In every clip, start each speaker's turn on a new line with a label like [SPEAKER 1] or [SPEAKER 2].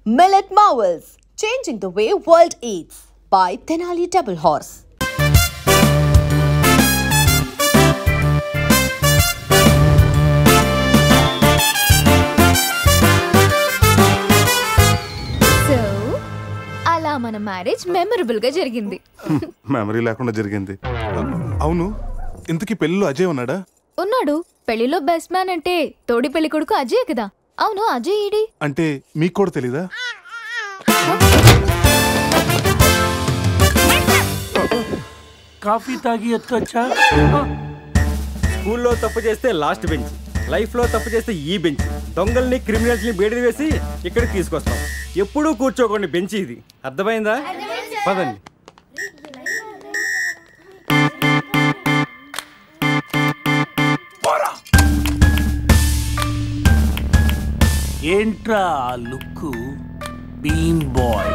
[SPEAKER 1] Millet Marvels, changing the way world eats by Tenali Double Horse.
[SPEAKER 2] So, అలా మన marriage memorable గా జరిగింది.
[SPEAKER 3] Memory లేకుండా జరిగింది. అవును, ఇంతకీ పెళ్ళిలో అజయ్ ఉన్నాడా?
[SPEAKER 2] ఉన్నాడు. పెళ్లిలో బెస్ట్ మ్యాన్ అంటే తోడి పెళ్లి కొడుకు అజయ్ కదా. అవును, అజయ్ ఈడి
[SPEAKER 3] అంటే మీకు కూడా తెలీదా?
[SPEAKER 4] కాఫీ తాగి ఎత్తుకొచ్చా.
[SPEAKER 5] స్కూల్లో తప్పు చేస్తే లాస్ట్ బెంచ్, లైఫ్ లో తప్పు చేస్తే ఈ బెంచ్. దొంగల్ని క్రిమినల్స్ ని బేడి వేసి ఇక్కడికి తీసుకొస్తాం. ఎప్పుడూ కూర్చోకండి బెంచ్ ఇది. అర్థమైందా? పదండి.
[SPEAKER 4] ఏంట్రా look bean boy.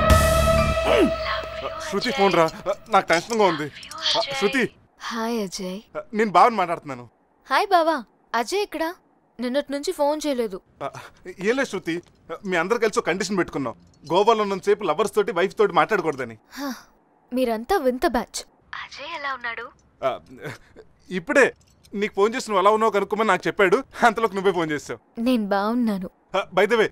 [SPEAKER 3] Shruti phone రా, నాకు టెన్షన్ గా ఉంది. శృతి.
[SPEAKER 2] హాయ్ అజయ్.
[SPEAKER 3] నేను బావని మాట్లాడుతున్నాను.
[SPEAKER 2] హాయ్ బావా. అజయ్ ఇక్కడ నిన్నటి నుంచి ఫోన్ చేయలేదు.
[SPEAKER 3] ఏం లేదు శృతి, మీ అందరు కలిసి ఒక కండిషన్ పెట్టుకున్నాం. గోవాలో ఉన్నంతసేపు లవర్స్ తోటి వైఫ్ తోటి మాట్లాడకూడదని.
[SPEAKER 2] మీరంతా వింత బ్యాచ్. అజయ్ ఎలా ఉన్నాడు?
[SPEAKER 3] ఇప్పుడే నీకు ఫోన్ చేసి నువ్వు ఎలా ఉన్నావు కనుక్కోమని నాకు చెప్పాడు. అంతలోకి నువ్వే ఫోన్ చేసావు.
[SPEAKER 2] నేను బాగున్నాను.
[SPEAKER 3] By the way,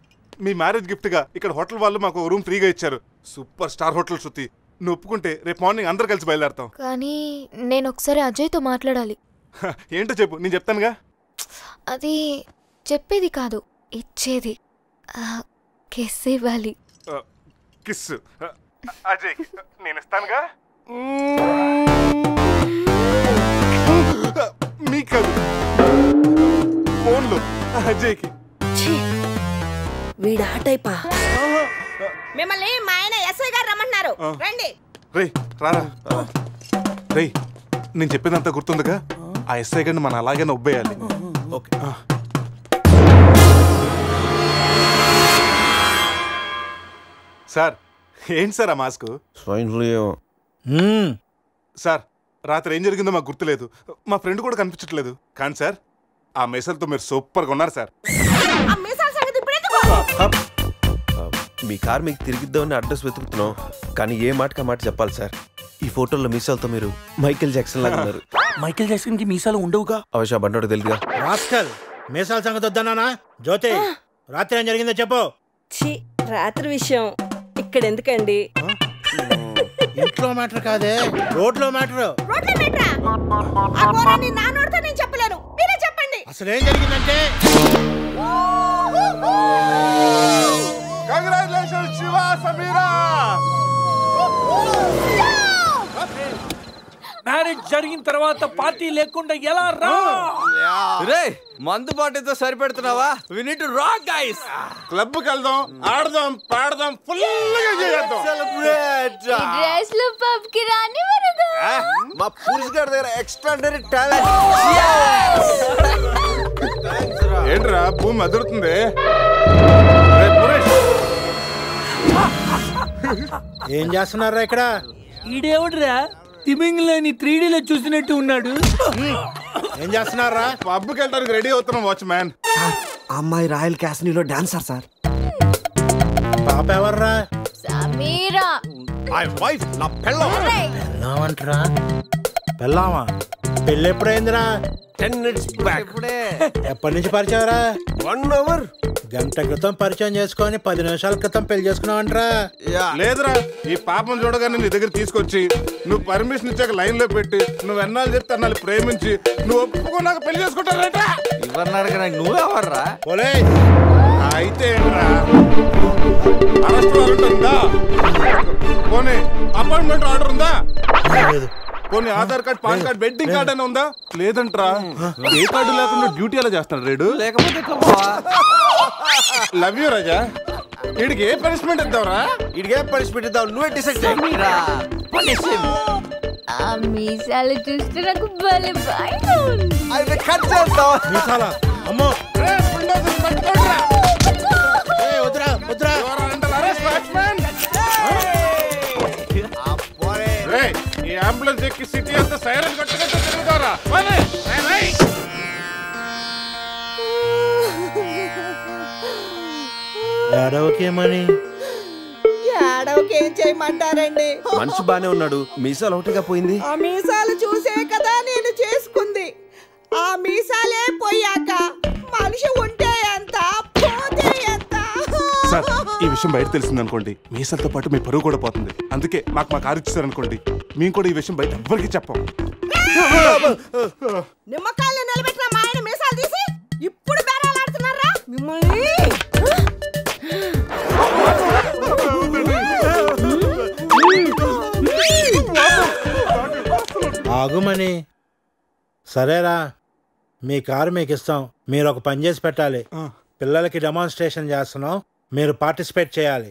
[SPEAKER 3] me marriage gift గా ఇక్కడ హోటల్ వాళ్ళు మాకు రూమ్ ఫ్రీగా ఇచ్చారు. సూపర్ స్టార్ హోటల్ శృతి. నువ్వు ఒప్పుకుంటే రేపు మార్నింగ్ అందరు కలిసి బయలుదేరతాం.
[SPEAKER 2] కానీ నేను ఒకసారి అజయ్తో మాట్లాడాలి.
[SPEAKER 3] ఏంటో చెప్పు, నేను చెప్తానుగా.
[SPEAKER 2] అది చెప్పేది కాదు, ఇచ్చేది. కిస్ ఇవ్వాలి.
[SPEAKER 3] కిస్? అజయ్ నేను ఇస్తానుగా. మీకు కాదు, ఫోన్లో అజయ్కి.
[SPEAKER 6] వీడా టైపా?
[SPEAKER 7] మిమ్మల్ని మా ఆయన ఎస్ఐ గారు రమ్మంటున్నారు, రండి.
[SPEAKER 3] రేయ్ రారా. రేయ్, నేను చెప్పేదంతా గుర్తుందిగా? ఆ ఎస్ఐ గారిని మనం అలాగే నవ్వేయాలి. ఓకే. సార్, ఏంటి సార్ ఆ మాస్క్?
[SPEAKER 8] Swine flu.
[SPEAKER 3] సార్, రాత్రి ఏం జరిగిందో మాకు గుర్తులేదు. మా ఫ్రెండ్ కూడా కనిపించట్లేదు. కానీ సార్, ఆ మెసల్తో మీరు సూపర్గా ఉన్నారు సార్.
[SPEAKER 8] మీ కార్ మీకు తిరిగిద్దామని అడ్రస్ వెతుకుతున్నాం, కానీ ఏ మాటకి మాట చెప్పాలి సార్. ఈ ఫోటోలో మీసాలతో మీరు మైకేల్ జాక్సన్ లాగా ఉన్నారు.
[SPEAKER 4] మైకేల్ జాక్సన్ కి మీసాలు ఉండవుగా.
[SPEAKER 8] అవశ్య బండోడు తెలుగుగా.
[SPEAKER 9] రాస్కల్, మీసాల సంగతి వద్దన్నానా? జ్యోతి, రాత్రి ఏం జరిగిందో చెప్పు.
[SPEAKER 6] రాత్రి విషయం ఇక్కడ ఎందుకండి?
[SPEAKER 9] ఇంట్లో మ్యాటర్ కాదే, రోడ్లో మ్యాటర్.
[SPEAKER 7] నేను చెప్పలేను, మీరే చెప్పండి.
[SPEAKER 9] అసలు ఏం జరిగిందంటే,
[SPEAKER 3] కంగ్రాచులేషన్స్ శివ, సమీరా.
[SPEAKER 4] మ్యారేజ్ జరిగిన తర్వాత పార్టీ లేకుండా ఎలా రా?
[SPEAKER 8] రే, మందు బాటితో సరిపెడుతున్నావా? We need to rock guys.
[SPEAKER 3] Club కి వెళ్దాం, ఆడదాం, పాడదాం, ఫుల్ గా చేద్దాం.
[SPEAKER 8] సెలబ్రేట్.
[SPEAKER 2] డ్రెస్ లో పబ్ కి రాని వరగా
[SPEAKER 8] మా పురుష్ గారి దగ్గర ఎక్స్ట్రాడనరీ టాలెంట్.
[SPEAKER 3] ఏంట్రా భూమి అదురుతుంది?
[SPEAKER 9] ఏం చేస్తున్నారా ఇక్కడ?
[SPEAKER 4] ఈడేవుడ్రా తిమింగ్లేని 3Dలో చూసినట్టు ఉన్నాడు.
[SPEAKER 9] ఏం చేస్తున్నారా?
[SPEAKER 3] పబ్కి వెళ్ళడానికి రెడీ అవుతున్నాం వాచ్ మ్యాన్.
[SPEAKER 8] అమ్మాయి రాయల్ క్యాసినోలో డాన్సర్ సార్.
[SPEAKER 9] పాప ఎవర్రా?
[SPEAKER 2] సమీరా.
[SPEAKER 8] మై వైఫ్, నా పెళ్ళాం.
[SPEAKER 9] పెళ్ళామంటరా? పెళ్ళామా? పెళ్ళి ఎప్పుడైందిరా?
[SPEAKER 8] 10 minutes బ్యాక్.
[SPEAKER 9] ఎప్పటి నుంచి పరిచయరా?
[SPEAKER 8] 1 hour.
[SPEAKER 9] గంట క్రితం పరిచయం చేసుకొని 10 నిమిషాల క్రితం పెళ్లి చేసుకున్నావంటరా?
[SPEAKER 3] లేదురా, ఈ పాపం చూడగానే నీ దగ్గర తీసుకొచ్చి నువ్వు పర్మిషన్ ఇచ్చాక లైన్ లో పెట్టి నువ్వు ఎన్నాళ్ళు చెప్తే అన్నాళ్ళు ప్రేమించి నువ్వు ఒప్పుకున్నాక పెళ్లి చేసుకుంటారట.
[SPEAKER 8] ఇవన్నీ అడగ నువ్వెవర్రా?
[SPEAKER 9] పోలే.
[SPEAKER 3] అయితే ఏంట్రా, అరెస్ట్ వారెంట్ ఉందా? పోనీ అపాయింట్మెంట్ ఆర్డర్ ఉందా? పోనీ Aadhaar card, pan card, wedding card అని ఉందా? లేదంట్రా. ఏ కార్డు లేకుండా డ్యూటీ ఎలా చేస్తాడు రేడు?
[SPEAKER 8] లేకపోతే
[SPEAKER 3] లవ్ యూ రాజా. వీడికి ఏ పనిష్మెంట్ ఇద్దాంరా?
[SPEAKER 8] వీడికి ఏ పనిష్మెంట్ ఇద్దాం? నువ్వే డిసైడ్ చేయరా.
[SPEAKER 2] ఆ మీసాలు చూస్తే నాకు భలే భయం.
[SPEAKER 8] అయితే కట్ చేద్దాం.
[SPEAKER 9] మీసాలా? అమ్మో. వద్దురా వద్దురా.
[SPEAKER 3] ఈ అంబులెన్స్ ఎక్కి సిటీ అంతా సైరన్ కట్టుకుంటూ తిరుగుతారా?
[SPEAKER 9] ఏడవకేమని
[SPEAKER 6] రామారావుకి ఏం చేయమంటారండి?
[SPEAKER 8] మనిషి బానే ఉన్నాడు, మీసాలు ఒకటిగా పోయింది.
[SPEAKER 6] ఆ మీసాలు చూసే కదా నేను చేసుకుంది. ఆ మీసాలే పోయాక మనిషి ఉంటే ఎంత, పోతే ఎంత?
[SPEAKER 3] సార్, ఈ విషయం బయట తెలిసిందనుకోండి, మీసాలతో పాటు మీ పరువు కూడా పోతుంది. అందుకే మాకు మా కారు ఇచ్చారనుకోండి, మేము కూడా ఈ విషయం బయట ఎవ్వరికి చెప్పాం.
[SPEAKER 7] నిమ్మకాయలు నిలబెట్టిన మా ఆయన మీసాలు తీసి ఇప్పుడు బేరాలాడుతున్నారా మిమ్మల్ని?
[SPEAKER 9] ఆగుమని. సరేరా, మీ కారు మీకు ఇస్తాం. మీరు ఒక పని చేసి పెట్టాలి. పిల్లలకి డెమాన్స్ట్రేషన్ చేస్తున్నాం, మీరు పార్టిసిపేట్ చేయాలి.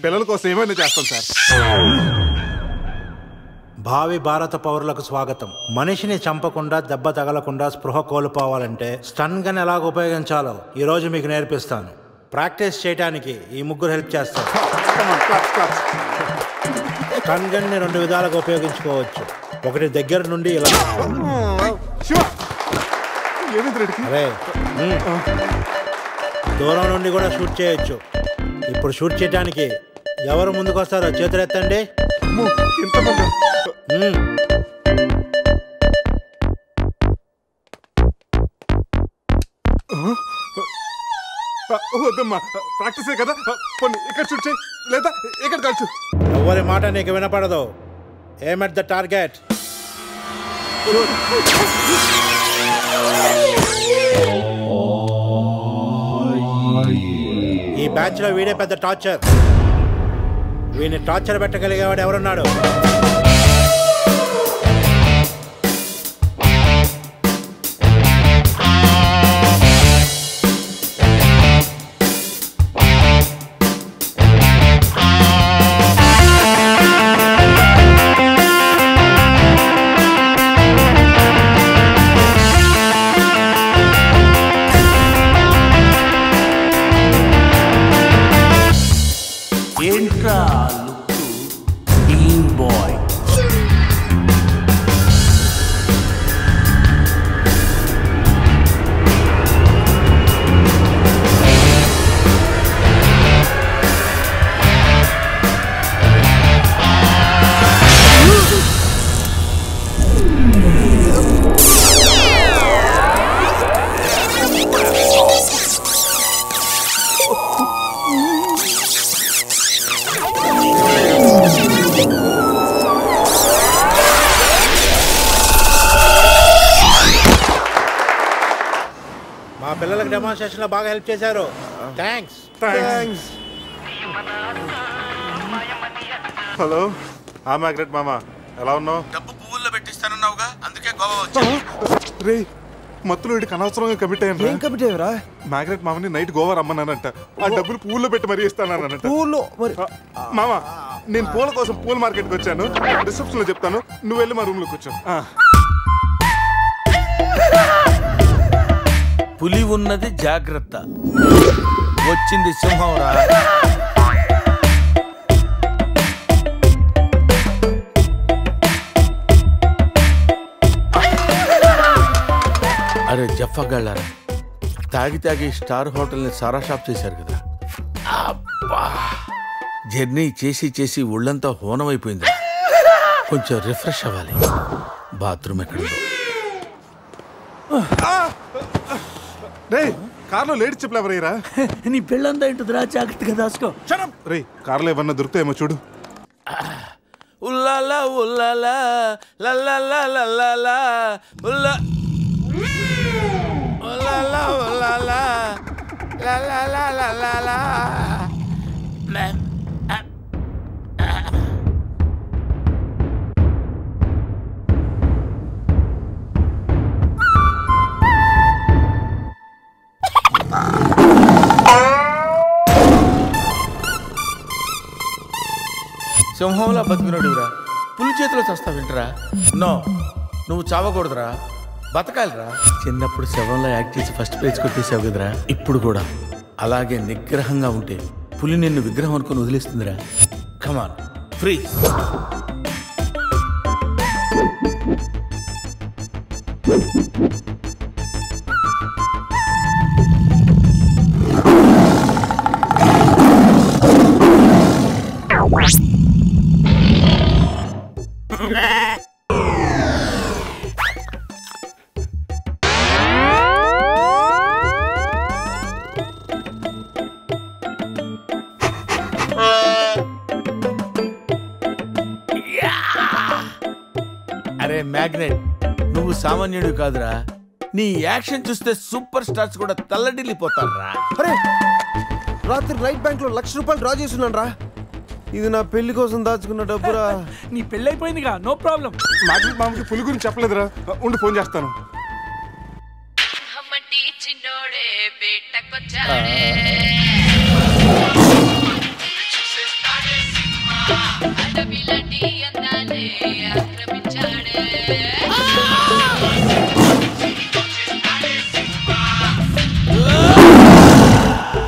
[SPEAKER 3] పిల్లల కోసం ఏమైనా చేస్తాం సార్.
[SPEAKER 9] భావి భారత పౌరులకు స్వాగతం. మనిషిని చంపకుండా, దెబ్బ తగలకుండా స్పృహ కోల్పోవాలంటే స్టన్ గన్ ఎలాగ ఉపయోగించాలో ఈరోజు మీకు నేర్పిస్తాను. ప్రాక్టీస్ చేయడానికి ఈ ముగ్గురు హెల్ప్ చేస్తారు. స్టన్ గన్ ని 2 విధాలుగా ఉపయోగించుకోవచ్చు. ఒకటి దగ్గర నుండి ఇలా, అరే దూరం నుండి కూడా షూట్ చేయొచ్చు. ఇప్పుడు షూట్ చేయడానికి ఎవరు ముందుకు వస్తారో చేతులు ఎత్తండి.
[SPEAKER 3] వద్దమ్మా, ప్రాక్టీసే కదా. కొన్ని ఇక్కడ షూట్ చేయి, లేదా ఇక్కడ కాల్చు.
[SPEAKER 9] ఎవరి మాట నీకు వినపడదు. ఏం ఎట్ ద టార్గెట్. ఈ బ్యాచ్ లో వీడే పెద్ద టార్చర్. వీడిని టార్చర్ పెట్టగలిగేవాడు ఎవరున్నాడు? పిల్లలకు డెమాన్స్ట్రేషన్ లో బాగా హెల్ప్ చేశారు. థ్యాంక్స్.
[SPEAKER 3] హలో, మ్యాగ్రెట్ మామ, ఎలా ఉన్నావు?
[SPEAKER 8] డబ్బు పువ్వుల్లో పెట్టిస్తానన్నావుగా, అందుకే గోవా వచ్చా.
[SPEAKER 3] రే, మత్తులో వీడికి అనవసరంగా కమిట్ అయ్యాను.
[SPEAKER 8] ఏం కమిట్ అయ్యారా?
[SPEAKER 3] మ్యాగ్రెట్ మామని నైట్ గోవా రమ్మన్నానంట. ఆ డబ్బులు పువ్వుల్లో పెట్టి మరీ ఇస్తానంట. మామ, నేను పూల కోసం పూల మార్కెట్కి వచ్చాను. రిసెప్షన్ లో చెప్తాను, నువ్వు వెళ్ళి మా రూమ్ లో కూర్చో.
[SPEAKER 4] పులి ఉన్నది జాగ్రత్త, వచ్చింది సింహం రా. అరే జఫ్ఫగాళ్ళారా, తాగి తాగి స్టార్ హోటల్ని సారా షాప్ చేశారు కదా. అబ్బా, జర్నీ చేసి చేసి ఒళ్ళంతా హోనమైపోయింది. కొంచెం రిఫ్రెష్ అవ్వాలి. బాత్రూమ్ ఎక్కడుందో.
[SPEAKER 3] కార్లో లేడీ చెప్పులు ఎవరయ్యరా?
[SPEAKER 4] నీ పెళ్ళంతా ఇంటుందిరా, జాగ్రత్తగా దాసుకో.
[SPEAKER 3] రే, కార్లో ఏమన్నా దొరుకుతాయేమో చూడు.
[SPEAKER 4] ఉల్లాలా ఉల్లాలా లల్లాలా లల్లాలా ఉల్లా ఉల్లాలా ఉల్లాలా లల్లాలా లల్లాలా. సింహంలా బతికినోడురా, పులి చేతిలో చస్తావింటరా? నో, నువ్వు చావకూడదురా, బతకాలిరా. చిన్నప్పుడు శవంలో యాక్ట్ చేసి ఫస్ట్ ప్రైజ్ కొట్టేసావు కదరా, ఇప్పుడు కూడా అలాగే నిగ్రహంగా ఉంటే పులి నిన్ను విగ్రహం అనుకుని వదిలేస్తుందిరా. కమాన్, ఫ్రీ. అరే మ్యాగ్నెట్, నువ్వు సామాన్యుడు కాదురా. నీ యాక్షన్ చూస్తే సూపర్ స్టార్స్ కూడా తల్లడిల్లిపోతారా.
[SPEAKER 8] అరే రాత్రి రైట్ బ్యాంక్ లో ₹1,00,000 డ్రా చేస్తున్నాను రా. ఇది నా పెళ్లి కోసం దాచుకున్న డబ్బురా.
[SPEAKER 10] నీ పెళ్లి అయిపోయిందిగా, నో ప్రాబ్లం.
[SPEAKER 3] మామకి పులి గురించి చెప్పలేదురా, ఉండి ఫోన్ చేస్తాను.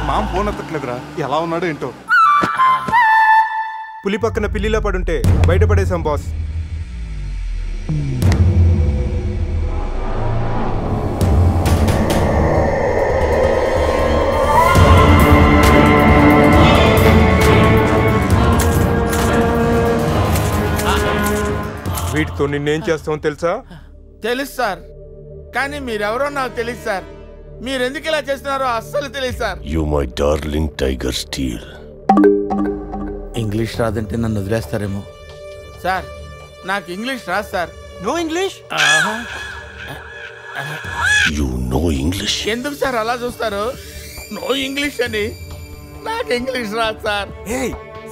[SPEAKER 3] మామ ఫోన్ ఎత్తట్లేదురా, ఎలా ఉన్నాడు ఏంటో.
[SPEAKER 11] పులి పక్కన పిల్లిలో పడుంటే బయటపడేశాం బాస్. వీటితో నిన్నేం చేస్తామో తెలుసా?
[SPEAKER 4] తెలుసు సార్, కానీ మీరెవరో నాకు తెలియదు సార్. మీరెందుకు ఇలా చేస్తున్నారో అస్సలు తెలియదు sir.
[SPEAKER 12] You my darling tiger steel.
[SPEAKER 4] English రాదంటే నన్ను వదిలేస్తారేమో సార్. నాకు ఇంగ్లీష్ రాదు sir.
[SPEAKER 11] No English?
[SPEAKER 12] You know English?
[SPEAKER 4] ఎందుకు సార్ అలా చూస్తారు? నో ఇంగ్లీష్ అని. నాకు ఇంగ్లీష్ రాదు సార్.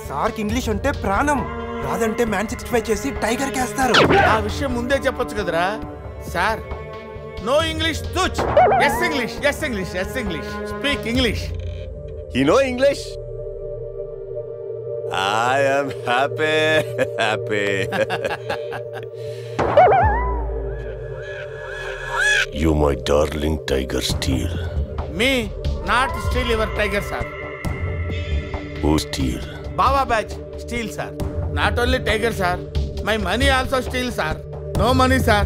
[SPEAKER 11] సార్కి ఇంగ్లీష్ అంటే ప్రాణం. రాదంటే మ్యాన్ 65 చేసి టైగర్ కేస్తారు.
[SPEAKER 4] ఆ విషయం ముందే చెప్పొచ్చు కదరా sir. No English touch. Yes English, yes English, yes English. Speak English.
[SPEAKER 12] You know English? I am happy. You my darling tiger steel.
[SPEAKER 4] Me not steal your tiger sir.
[SPEAKER 12] Who steal?
[SPEAKER 4] Baba batch steal sir. Not only tiger sir, my money also steal sir. No money sir.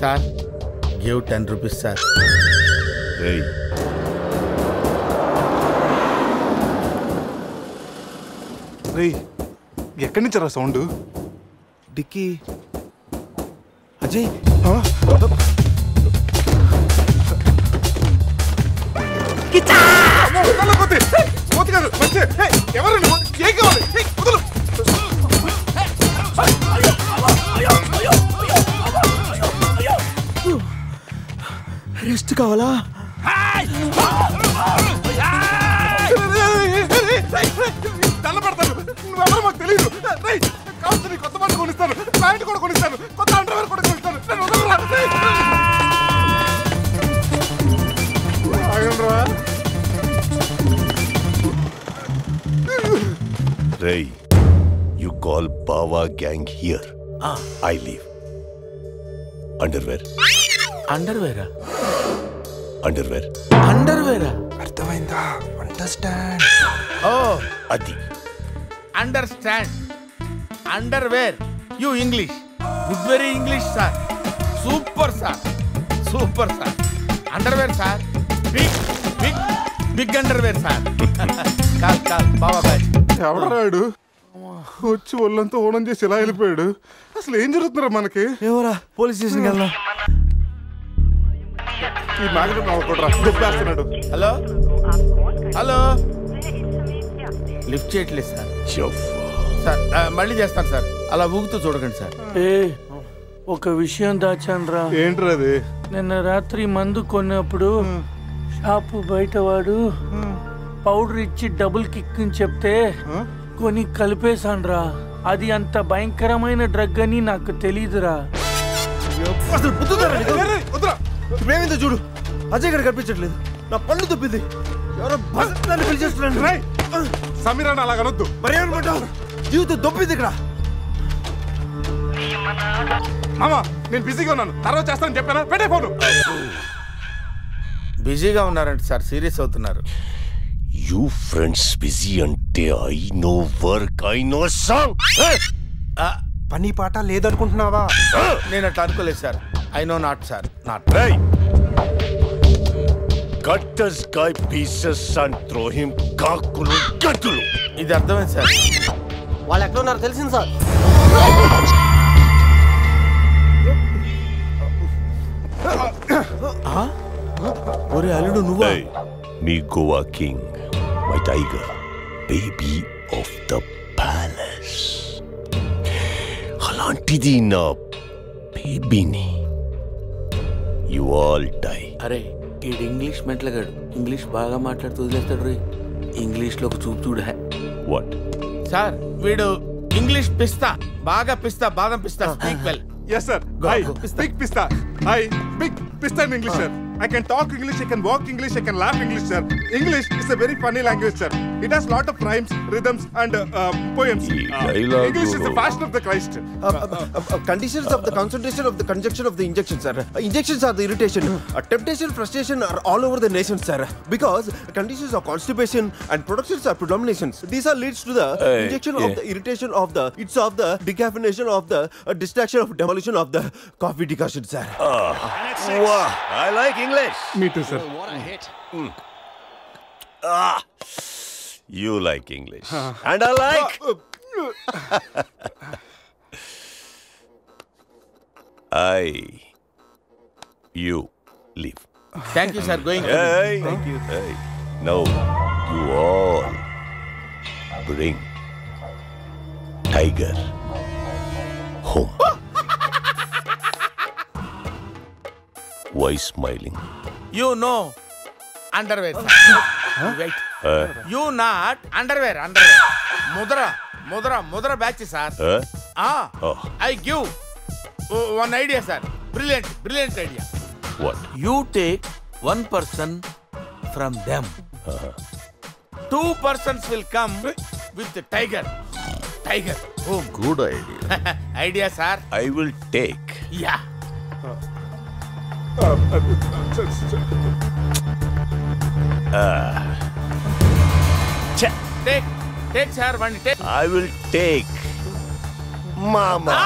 [SPEAKER 4] Sir, give 10 rupees sir.
[SPEAKER 12] Hey.
[SPEAKER 3] ఎక్కడి నుంచి రా sound?
[SPEAKER 8] Dicky. Ajay
[SPEAKER 11] rest కావాలా?
[SPEAKER 3] తెల్లబడతాను, నువ్వెవరో మాకు తెలియదు. కావచ్చు కొత్త బట్టలు కొనిస్తాను, ప్యాంట్ కూడా కొనిస్తాను, కొత్త అండర్వేర్ కూడా కొనిస్తాను.
[SPEAKER 12] Ray, you call Bawa gang here. I leave. Underwear.
[SPEAKER 4] Underwear?
[SPEAKER 12] Underwear.
[SPEAKER 4] Underwear?
[SPEAKER 11] అర్థమైందా? Understand.
[SPEAKER 4] Oh,
[SPEAKER 12] Adi.
[SPEAKER 4] Understand. Underwear. You English. Good very English sir. Super sir. Super sir. Underwear sir. Big underwear sir. Call Baba batch.
[SPEAKER 3] ఎవరాడు వచ్చి ఒళ్ళంతా ఓనం చేసి ఇలా వెళ్ళిపోయాడు? అసలు ఏం జరుగుతుందా మనకి?
[SPEAKER 8] ఎవరా? పోలీస్ స్టేషన్కి వెళ్దాం.
[SPEAKER 3] ఈ మ్యాగ్నెట్ నవ్వకూడరా, దుబ్బేస్తున్నాడు.
[SPEAKER 4] హలో హలో, లిఫ్ట్ చేయట్లేదు సార్. సార్ మళ్ళీ చేస్తాను సార్, అలా ఊగుతూ చూడకండి సార్.
[SPEAKER 10] ఒక విషయం దాచాన్రా.
[SPEAKER 3] ఏంట్రా అది?
[SPEAKER 10] నిన్న రాత్రి మందు కొన్నప్పుడు షాపు బయట వాడు పౌడర్ ఇచ్చి డబుల్ కిక్ అని చెప్తే కొని కలిపేశాన్రా. అది అంత భయంకరమైన డ్రగ్ అని నాకు తెలీదురా.
[SPEAKER 8] ఇప్పుడేమైందో చూడు. అజయ్ గారు కనిపించట్లేదు. నా పళ్ళు తప్పింది. ఎవరో బస్సుని పిలిచేస్తున్నాడు.
[SPEAKER 3] సమీరాన్ని అలాగనొద్దు.
[SPEAKER 8] మరి ఏమనుకుంటావు? జీవితం దొప్పింది ఇక్కడ.
[SPEAKER 3] మామా నేను బిజీగా ఉన్నాను, తర్వాత చేస్తాను చెప్పానా? పెట్టే ఫోను.
[SPEAKER 4] బిజీగా ఉన్నారంటే సార్, సీరియస్ అవుతున్నారు.
[SPEAKER 12] You friends busy ante I know work, I know song.
[SPEAKER 11] పని పాట లేదనుకుంటున్నావా?
[SPEAKER 4] నేను అట్లా అనుకోలేదు sir. I know not sir, not.
[SPEAKER 12] Hey, cut this guy pieces and throw him కాకులు గతులు.
[SPEAKER 4] ఇది అర్థమైంది సార్.
[SPEAKER 11] వాళ్ళు ఎక్కడ ఉన్నారో తెలిసింది సార్.
[SPEAKER 4] ఒరే అల్లుడు నువ్వా?
[SPEAKER 12] Me Goa king, my tiger, baby of the palace. అలాంటిది నా బేబీని. You all die.
[SPEAKER 4] అరే ఈడు ఇంగ్లీష్ మెంట్లగాడు, ఇంగ్లీష్ బాగా మాట్లాడుతూ వదిలేస్తాడు రే. ఇంగ్లీష్లో ఒక చూపు చూడ.
[SPEAKER 12] వాట్
[SPEAKER 4] సార్ వీడు ఇంగ్లీష్ పిస్తా, బాగా పిస్తా, బాదం పిస్తా. Speak well.
[SPEAKER 3] Yes sir. I speak pista. I speak pista in English, sir. I can talk English, I can walk English, I can laugh English, sir. English is a very funny language, sir. It has lot of rhymes, rhythms and poems. English is the fashion of the Christ.
[SPEAKER 8] Conditions of the concentration of the conjunction of the injection, sir. Injections are the irritation. Temptation, frustration are all over the nation, sir. Because conditions of constipation and productions are predominations. These are leads to the injection of the irritation of the, it's of the decaffeination of the distraction of demolition of the coffee decoction, sir.
[SPEAKER 12] Wow, I like English.
[SPEAKER 3] Me too, sir.
[SPEAKER 12] What a hit. You like English. And I like... You leave.
[SPEAKER 4] Thank you, sir. Going.
[SPEAKER 12] Hey, thank you. Hey. Now, you all bring Tiger home. Why smiling?
[SPEAKER 4] You know underwear, sir. Wait. You not underwear. Mudra batch, sir. I give one idea, sir. Brilliant idea.
[SPEAKER 12] What?
[SPEAKER 4] You take one person from them. 2 persons will come with the tiger. Home.
[SPEAKER 12] Good idea.
[SPEAKER 4] Idea, sir.
[SPEAKER 12] I will take.
[SPEAKER 4] Yeah. Take, sir. One take.
[SPEAKER 12] I will take Mama.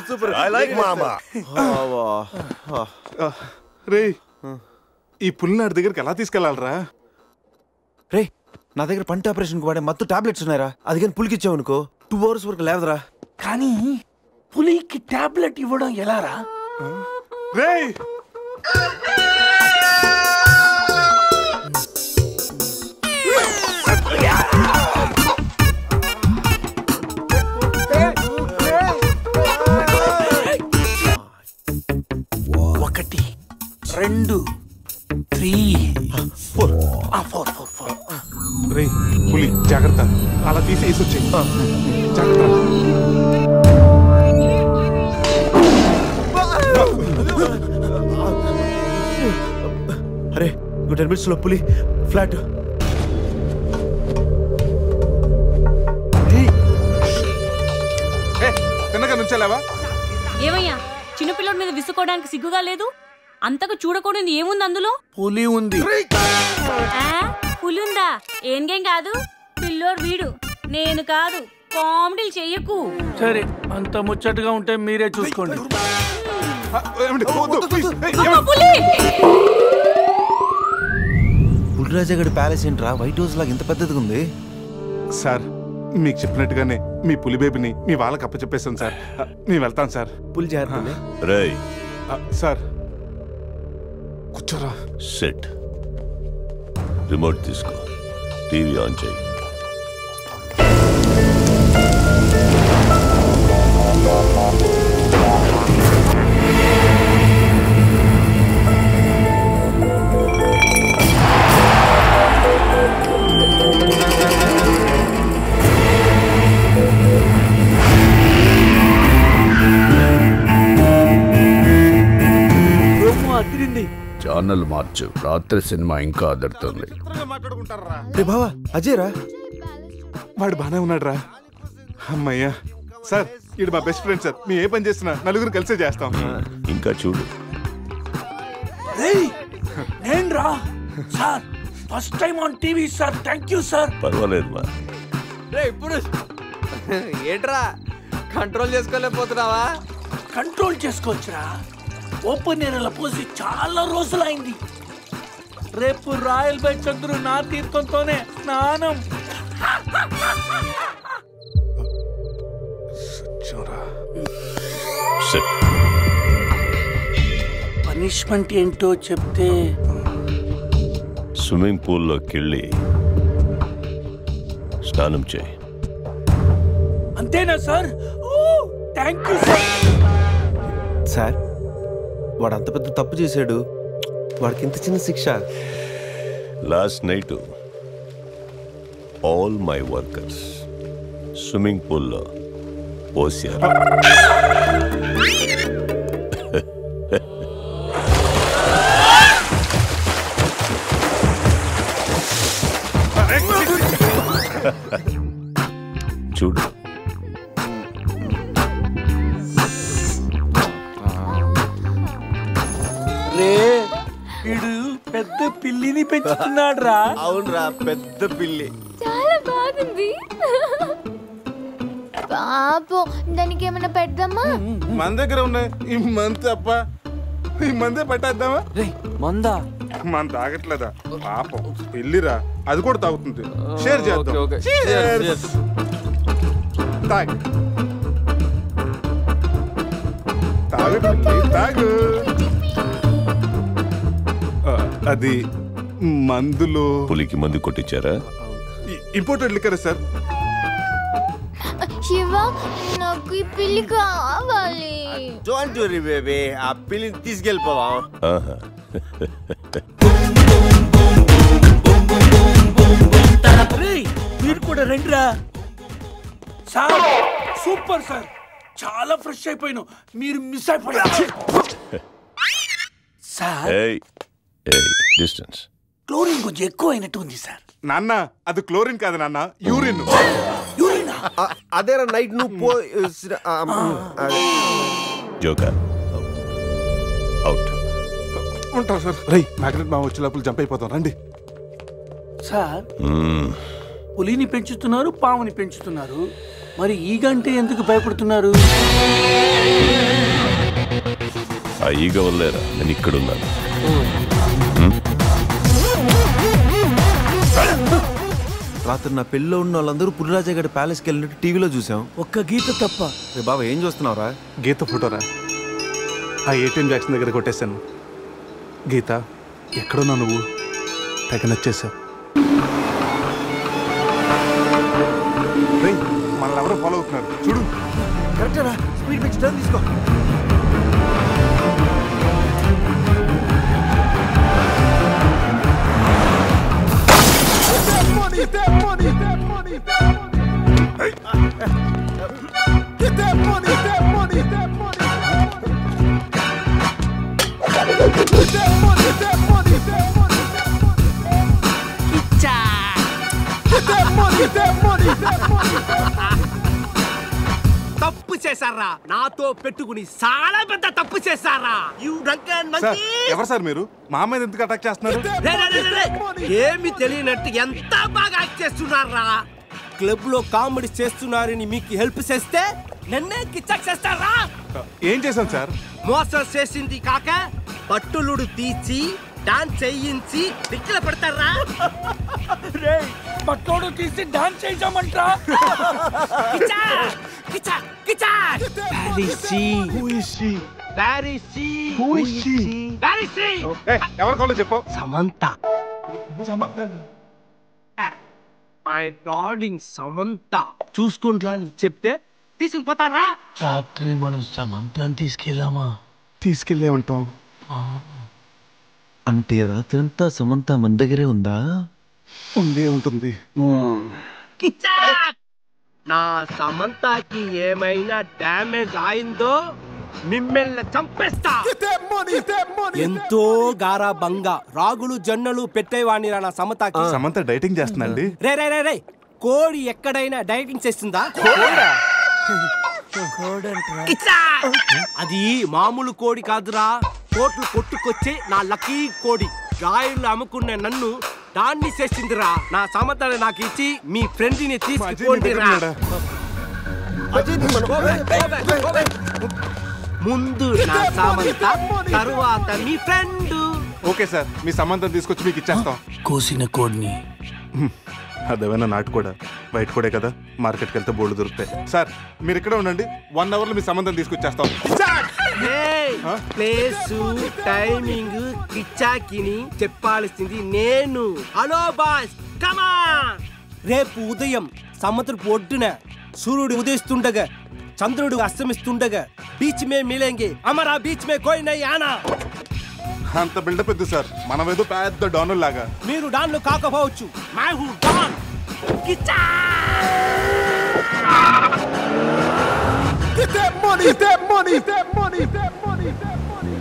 [SPEAKER 8] Super.
[SPEAKER 12] I like Mama.
[SPEAKER 3] రే ఈ పుల్లినాడి దగ్గరికి ఎలా తీసుకెళ్ళాలరా?
[SPEAKER 8] రే నా దగ్గర పంట ఆపరేషన్కి వాడే మత్తు tablets ఉన్నాయరా. అది కానీ పులికి ఇచ్చావనుకో 2 hours వరకు లేవదరా.
[SPEAKER 10] కానీ పులికి టాబ్లెట్ ఇవ్వడం ఎలారా?
[SPEAKER 3] రే
[SPEAKER 10] ఒకటి 2 3 4
[SPEAKER 3] రే పులి జాగ్రత్త, అలా తీసేసి వచ్చాయి. జాగ్రత్త.
[SPEAKER 8] అరే 10 minutes లో పులి ఫ్లాట్.
[SPEAKER 3] తిన్నగా నుంచెలావా?
[SPEAKER 13] ఏమయ్యా చిన్నపిల్లడి మీద విసుకోవడానికి సిగ్గుగా లేదు? అంతకు చూడకూడదు ఏముంది అందులో?
[SPEAKER 10] పులి ఉంది.
[SPEAKER 13] పులి ఉందా? ఏం కాదు, పిల్లోడు వీడు, నేను కాదు. కామెడీలు చెయ్యకు.
[SPEAKER 10] సరే అంత ముచ్చటగా ఉంటే మీరే చూసుకోండి.
[SPEAKER 8] పులిరాజగడ్ ప్యాలెస్ ఏంట్రా వైట్ హౌస్ లాగా ఇంత పెద్దదిగా ఉంది?
[SPEAKER 3] సార్ మీకు చెప్పినట్టుగానే మీ పులి బేబీని మీ వాళ్ళకి అప్పచెప్పేస్తాను సార్. నేను వెళ్తాను సార్.
[SPEAKER 8] పులి జాగ్రత్త.
[SPEAKER 12] Ray.
[SPEAKER 3] సార్ కూర్చోరా.
[SPEAKER 12] Sit. రిమోట్ తీసుకో, టీవీ ఆన్ చేయి.
[SPEAKER 14] ఛానల్ మార్చు, రాత్రి సినిమా ఇంకా అదరుతుంది.
[SPEAKER 8] బావా అజయ్ రా.
[SPEAKER 3] వాడు బానే ఉన్నాడు రా. అమ్మయ్యా సార్, ఇది మా బెస్ట్ ఫ్రెండ్ సార్. మీ ఏ పని చేస్తున్నా నలుగురు కలిసే చేస్తాం.
[SPEAKER 12] ఇంకా చూడు.
[SPEAKER 10] నేను రా sir, first time on TV sir. Thank you sir.
[SPEAKER 12] పర్వాలేదు మా.
[SPEAKER 15] ఇప్పుడు ఏంట్రా కంట్రోల్ చేసుకోలేకపోతున్నావా?
[SPEAKER 10] కంట్రోల్ చేసుకోవచ్చురా. ఓపెన్ ఏరియాలో పోసి చాలా రోజులైంది. రేపు రాయల్ బై చంద్రు నా తీర్థంతోనే స్నానం. పనిష్మెంట్ ఏంటో చెప్తే.
[SPEAKER 12] స్విమ్మింగ్ పూల్లోకి వెళ్ళి స్నానం చేయి.
[SPEAKER 10] అంతేనా sir? Thank you sir.
[SPEAKER 8] Sir వాడు అంత పెద్ద తప్పు చేశాడు, వాడికి ఇంత చిన్న శిక్ష.
[SPEAKER 12] Last night all my workers swimming పూల్లో పోసారు. చూడు,
[SPEAKER 10] రే వీడు పెద్ద పిల్లిని పెంచుతున్నాడు రా.
[SPEAKER 8] అవునరా, పెద్ద పిల్లి.
[SPEAKER 2] చాలా బాగుంది. పాపం దానికి ఏమైనా పెడదామా?
[SPEAKER 3] మన దగ్గర ఉన్నాయి ఈ మంత్ తప్ప, ఈ మందే పట్టేద్దామా?
[SPEAKER 15] మందా?
[SPEAKER 3] మన తాగట్లేదా పాపం, పెళ్ళిరా, అది కూడా తాగుతుంది. షేర్ చేద్దాం. Cheers. తాగు తాగు తాగు. అది మందులో
[SPEAKER 12] పులికి మందు కొట్టించారా?
[SPEAKER 3] Imported liquor sir.
[SPEAKER 2] శివ, నాకు ఈ పిల్లి కావాలి.
[SPEAKER 8] డోంట్ వరీ బేబీ, ఆ పిల్లిని తీసుకెళ్ళిపోవా.
[SPEAKER 10] మీరు కూడా రండిరా. సార్ సూపర్ సార్, చాలా ఫ్రెష్ అయిపోయినావు. మీరు మిస్ అయిపోయారు సార్.
[SPEAKER 12] డిస్టెన్స్.
[SPEAKER 10] క్లోరిన్ కొంచెం ఎక్కువ అయినట్టు ఉంది సార్.
[SPEAKER 3] నాన్న అది క్లోరిన్ కాదు నాన్న, యూరిన్.
[SPEAKER 8] అదేరా నైట్ నువ్వు
[SPEAKER 12] జోకర్ అవుట్.
[SPEAKER 3] ఉంటాం సార్. రై మ్యాగ్నెట్ మా వచ్చే లోపల జంప్ అయిపోతాం, రండి
[SPEAKER 10] సార్. పులిని పెంచుతున్నారు, పాముని పెంచుతున్నారు, మరి ఈగంటే ఎందుకు భయపడుతున్నారు?
[SPEAKER 12] ఆ ఈగ వల్లేరా నేను ఇక్కడున్నాను.
[SPEAKER 8] రాత్రి నా పెళ్ళిలో ఉన్న వాళ్ళందరూ పులిరాజా గడి ప్యాలెస్కి వెళ్ళినట్టు టీవీలో చూసాం.
[SPEAKER 10] ఒక్క గీత తప్ప.
[SPEAKER 8] రే బాబా, ఏం చూస్తున్నావురా?
[SPEAKER 3] గీత ఫోటోరా, ఆ ఏటీఎం వ్యాక్సిన్ దగ్గర కొట్టేశాను. గీత ఎక్కడున్నా నువ్వు? తెగ నచ్చేసావు. మనల్ని ఎవరో ఫాలో అవుతున్నారు చూడు.
[SPEAKER 8] కరెక్టరా, స్పీడ్ పెంచి టర్న్ తీసుకో.
[SPEAKER 16] తప్పు చేశారా? నాతో పెట్టుకుని చాలా పెద్ద తప్పు చేశారా?
[SPEAKER 3] ఎవరు సార్ మీరు? మా అమ్మాయిని ఎందుకు అటాక్ చేస్తున్నారు?
[SPEAKER 16] ఏమి తెలియనట్టు ఎంత బాగా యాక్ట్ చేస్తున్నారా? క్లబ్ లో కామెడీ చేస్తున్నారని మీకు హెల్ప్ చేస్తే నన్నే కిచ్చక్ చేస్తారా?
[SPEAKER 3] ఏం చేశాను సార్?
[SPEAKER 16] మోసం చేసింది కాక పట్టులుడు తీసి డాన్స్ చేయించి దిక్కుల పెడతారా?
[SPEAKER 10] పట్టోడు తీసి డాన్స్ చేయించామంటా.
[SPEAKER 3] ఎవరికోలో చెప్పు.
[SPEAKER 16] సమంత. మై డార్లింగ్ సమంత చూసుకుంటా చెప్తే తీసుకుపోతారా?
[SPEAKER 10] రాత్రి మనం సమంతని తీసుకెళ్ళామా?
[SPEAKER 3] తీసుకెళ్ళే ఉంటాం.
[SPEAKER 8] అంటే రాత్రంతా సమంత మన దగ్గరే ఉందా?
[SPEAKER 3] ఉండే ఉంటుంది.
[SPEAKER 16] నా సమంతకి ఏమైనా డ్యామేజ్ అయిందో మిమ్మల్ని చంపేస్తా. ఎంతో గారాబంగా రాగులు జొన్నలు పెట్టేవాడిని నా సమంతకి.
[SPEAKER 3] సమంత డైటింగ్ చేస్తుందండి.
[SPEAKER 16] రే రే రే రే, కోడి ఎక్కడైనా డైటింగ్ చేస్తుందా? అది మామూలు కోడి కాదురా, కోట్లు కొట్టుకొచ్చి నా లక్కీ కోడి. గాయలు అమ్ముకున్న నన్ను దాన్ని చేసిందిరా. నా సమంతని నాకు ఇచ్చి మీ ఫ్రెండ్ ని తీసుకోండిరా. ముందు నా సమంత, తరువాత మీ ఫ్రెండ్.
[SPEAKER 3] ఓకే సార్, మీ సంబంధం తీసుకొచ్చి మీకు ఇచ్చేస్తాం.
[SPEAKER 10] కోసిన కోడిని.
[SPEAKER 3] అదేమైనా నాటు కూడా బయట కూడా కదా, మార్కెట్కి వెళ్తే బోర్డు దొరుకుతాయి. సార్ మీరు ఇక్కడే ఉండండి, 1 అవర్లో మీ సంబంధం తీసుకొచ్చేస్తాం.
[SPEAKER 16] ప్లేస్ టైమింగ్ కిచ్చాకిని చెప్పాల్సింది నేను. హలో బాస్ కమాన్. రేపు ఉదయం సముద్రపు ఒడ్డున సూర్యుడు ఉదయిస్తుండగా చంద్రుడు అస్తమిస్తుండగా బీచ్ మే మిలేంగే అమరా బీచ్ మే కోయి నై ఆనా.
[SPEAKER 3] అంత బిల్డప్ ఎద్దు సార్, మనమేదో పెద్ద డాను లాగా.
[SPEAKER 16] మీరు డాన్లు కాకపోవచ్చు, మై హూ Don. Kiccha
[SPEAKER 3] Get that money, that money, that money, that money, that money.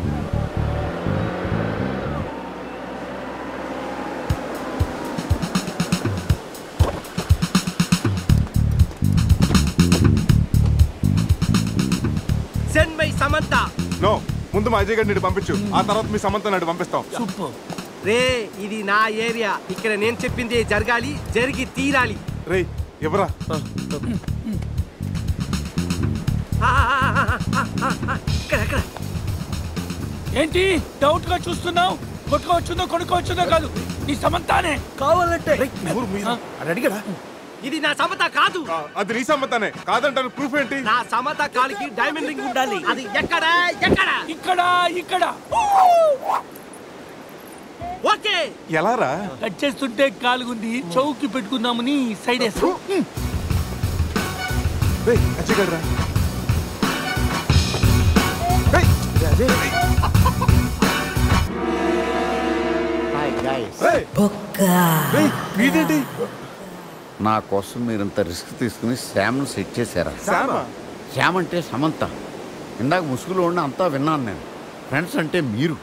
[SPEAKER 16] Send my Samantha.
[SPEAKER 3] No, ముందు మా అజయ్ గారిని పంపించు, ఆ తర్వాత మీ సమంత నాడు పంపిస్తాం.
[SPEAKER 10] సూపర్.
[SPEAKER 16] రే ఇది నా ఏరియా, ఇక్కడ నేను చెప్పింది జరగాలి, జరిగి తీరాలి.
[SPEAKER 3] రే ఎవరా?
[SPEAKER 10] ఏంటి డౌట్ గా చూస్తున్నావు? కొట్టుకోవచ్చుందో కొనుక్కోవచ్చుందో కాదు, నీ సమంతానే
[SPEAKER 16] కావాలంటే.
[SPEAKER 8] అడిగాడా?
[SPEAKER 16] ఇది నా సమత కాదు.
[SPEAKER 3] అది నీ సమ్మతానే కాదంటాను. ప్రూఫ్ ఏంటి?
[SPEAKER 16] నా సమత కాలికి డైమండ్ రింగ్ ఉండాలి. అది ఎక్కడ? ఎక్కడ?
[SPEAKER 10] ఇక్కడ ఇక్కడ.
[SPEAKER 16] ఓకే.
[SPEAKER 3] ఎలా రా?
[SPEAKER 10] కట్ చేస్తుంటే కాలుగుంది, చౌకి పెట్టుకుందామని సైడ్ వేస్తా.
[SPEAKER 3] అజయ్ గారు రా.
[SPEAKER 14] నా కోసం మీరింత రిస్క్ తీసుకుని శ్యామ్ను సెట్ చేశారా? శ్యామ్ అంటే సమంత. ఇందాక ముసుగులో ఉన్న అంతా విన్నాను నేను. ఫ్రెండ్స్ అంటే మీరు.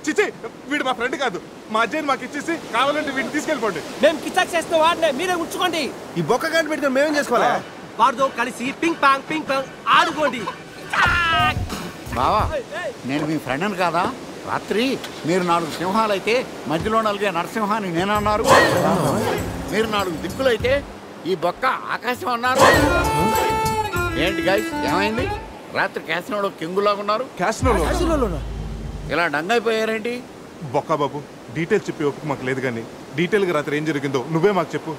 [SPEAKER 3] చిచి, వీడు మా ఫ్రెండ్ కాదు. మా అజయ్ మాకు ఇచ్చేసి కావాలంటే వీడిని తీసుకెళ్ళిపోండి.
[SPEAKER 16] మేము కిచ్చాక్ చేసిన వాడినే మీరే ఉంచుకోండి.
[SPEAKER 8] ఈ బొక్క గంట పెట్టుకుని మేమేం చేసుకోవాలా?
[SPEAKER 16] వారితో కలిసి పింగ్ పాంగ్ ఆడుకోండి.
[SPEAKER 14] బావా, నేను మీ ఫ్రెండ్ అని కాదా? రాత్రి మీరు 4 సింహాలైతే మధ్యలో నలిగే నరసింహాన్ని నేనన్నారు. మీరు 4 దిక్కులైతే ఈ బొక్క ఆకాశం అన్నారు. ఏంటి గైస్, ఏమైంది? రాత్రి క్యాసినోలో కింగులాగా ఉన్నారు. ఇలా డంగైపోయారేంటి?
[SPEAKER 3] బొక్క బాబు, డీటెయిల్స్ చెప్పి ఒప్పుకు మాకు లేదు, కానీ డీటెయిల్గా రాత్రి ఏం జరిగిందో నువ్వే మాకు చెప్పు.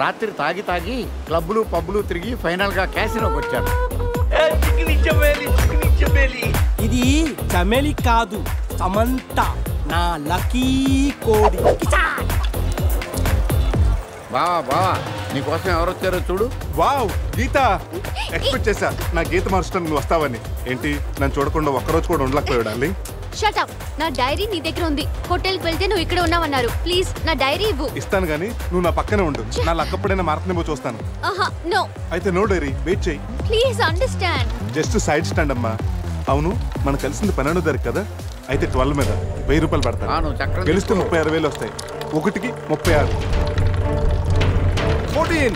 [SPEAKER 14] రాత్రి తాగి క్లబ్లు పబ్బులు తిరిగి ఫైనల్గా క్యాసినోకి వచ్చారు.
[SPEAKER 16] ఇది చమేలి కాదు, సమంత, నా లక్కీ కోడి.
[SPEAKER 14] బావా నీకోసం ఎవరు వచ్చారో చూడు.
[SPEAKER 3] వావ్, గీత. ఎక్స్పెక్ట్ చేశా నా గీత మార్చడానికి నువ్వు వస్తావని. ఏంటి, నన్ను చూడకుండా ఒక్కరోజు కూడా ఉండలేకపోయాడాలి?
[SPEAKER 2] Shut up. నా డైరీ నీ దగ్గర ఉంది. హోటల్కి వెళ్తే నువ్వు ఇక్కడ ఉన్నావన్నారు. ప్లీజ్ నా డైరీ ఇవ్వు.
[SPEAKER 3] ఇస్తాను, కానీ నువ్వు నా పక్కనే ఉండు. నా లక్కప్పుడైనా మారుతుందేమో చూస్తాను.
[SPEAKER 2] నో.
[SPEAKER 3] అయితే నో డైరీ, వెయిట్ చేయి.
[SPEAKER 2] Please understand.
[SPEAKER 3] Just side stand అమ్మా. అవును, మనం కలిసింది 12 తారీఖు కదా? అయితే 12 మీద 1000 రూపాయలు పడతాను. గెలిస్తే 36,000 వస్తాయి. ఒకటికి 36. 14.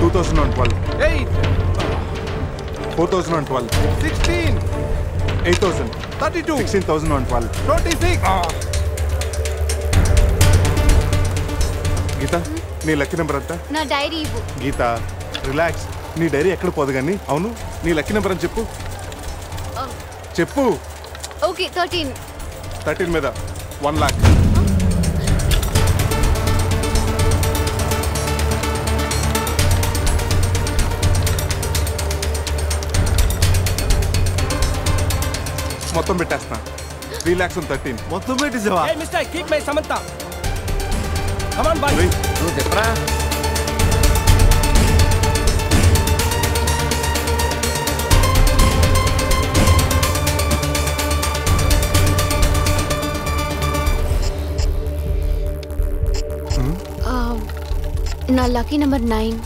[SPEAKER 3] 2012. 8. 4012. 16. 8,000. 32. 16,012. 26. గీత, నీ లక్కీ నెంబర్ ఎంత?
[SPEAKER 2] నా డైరీ ఇవ్వు.
[SPEAKER 3] గీత, రిలాక్స్. నీ డైరీ ఎక్కడ పోదు కానీ. అవును, నీ లక్కీ నెంబర్ అని చెప్పు. చెప్పు.
[SPEAKER 2] ఓకే, 13.
[SPEAKER 3] 13 మీద 1 lakh. మొత్తం పెట్టేస్తున్నా. 3 lakhs and 13.
[SPEAKER 8] మొత్తం పెట్టేసావా?
[SPEAKER 16] Hey mister, keep my Samantha. Come on boy.
[SPEAKER 14] నువ్వు చెప్పరా?
[SPEAKER 2] నా లక్కీ నెంబర్ 9.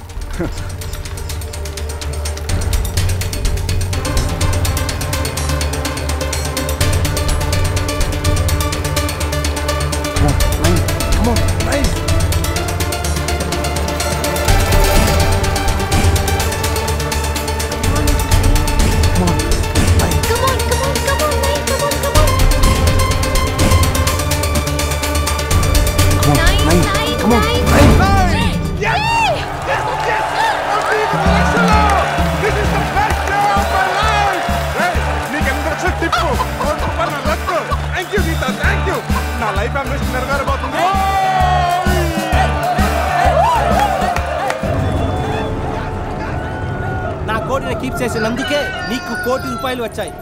[SPEAKER 16] నా కోడిని కీప్ చేసినందుకే నీకు 1,00,00,000 రూపాయలు వచ్చాయి.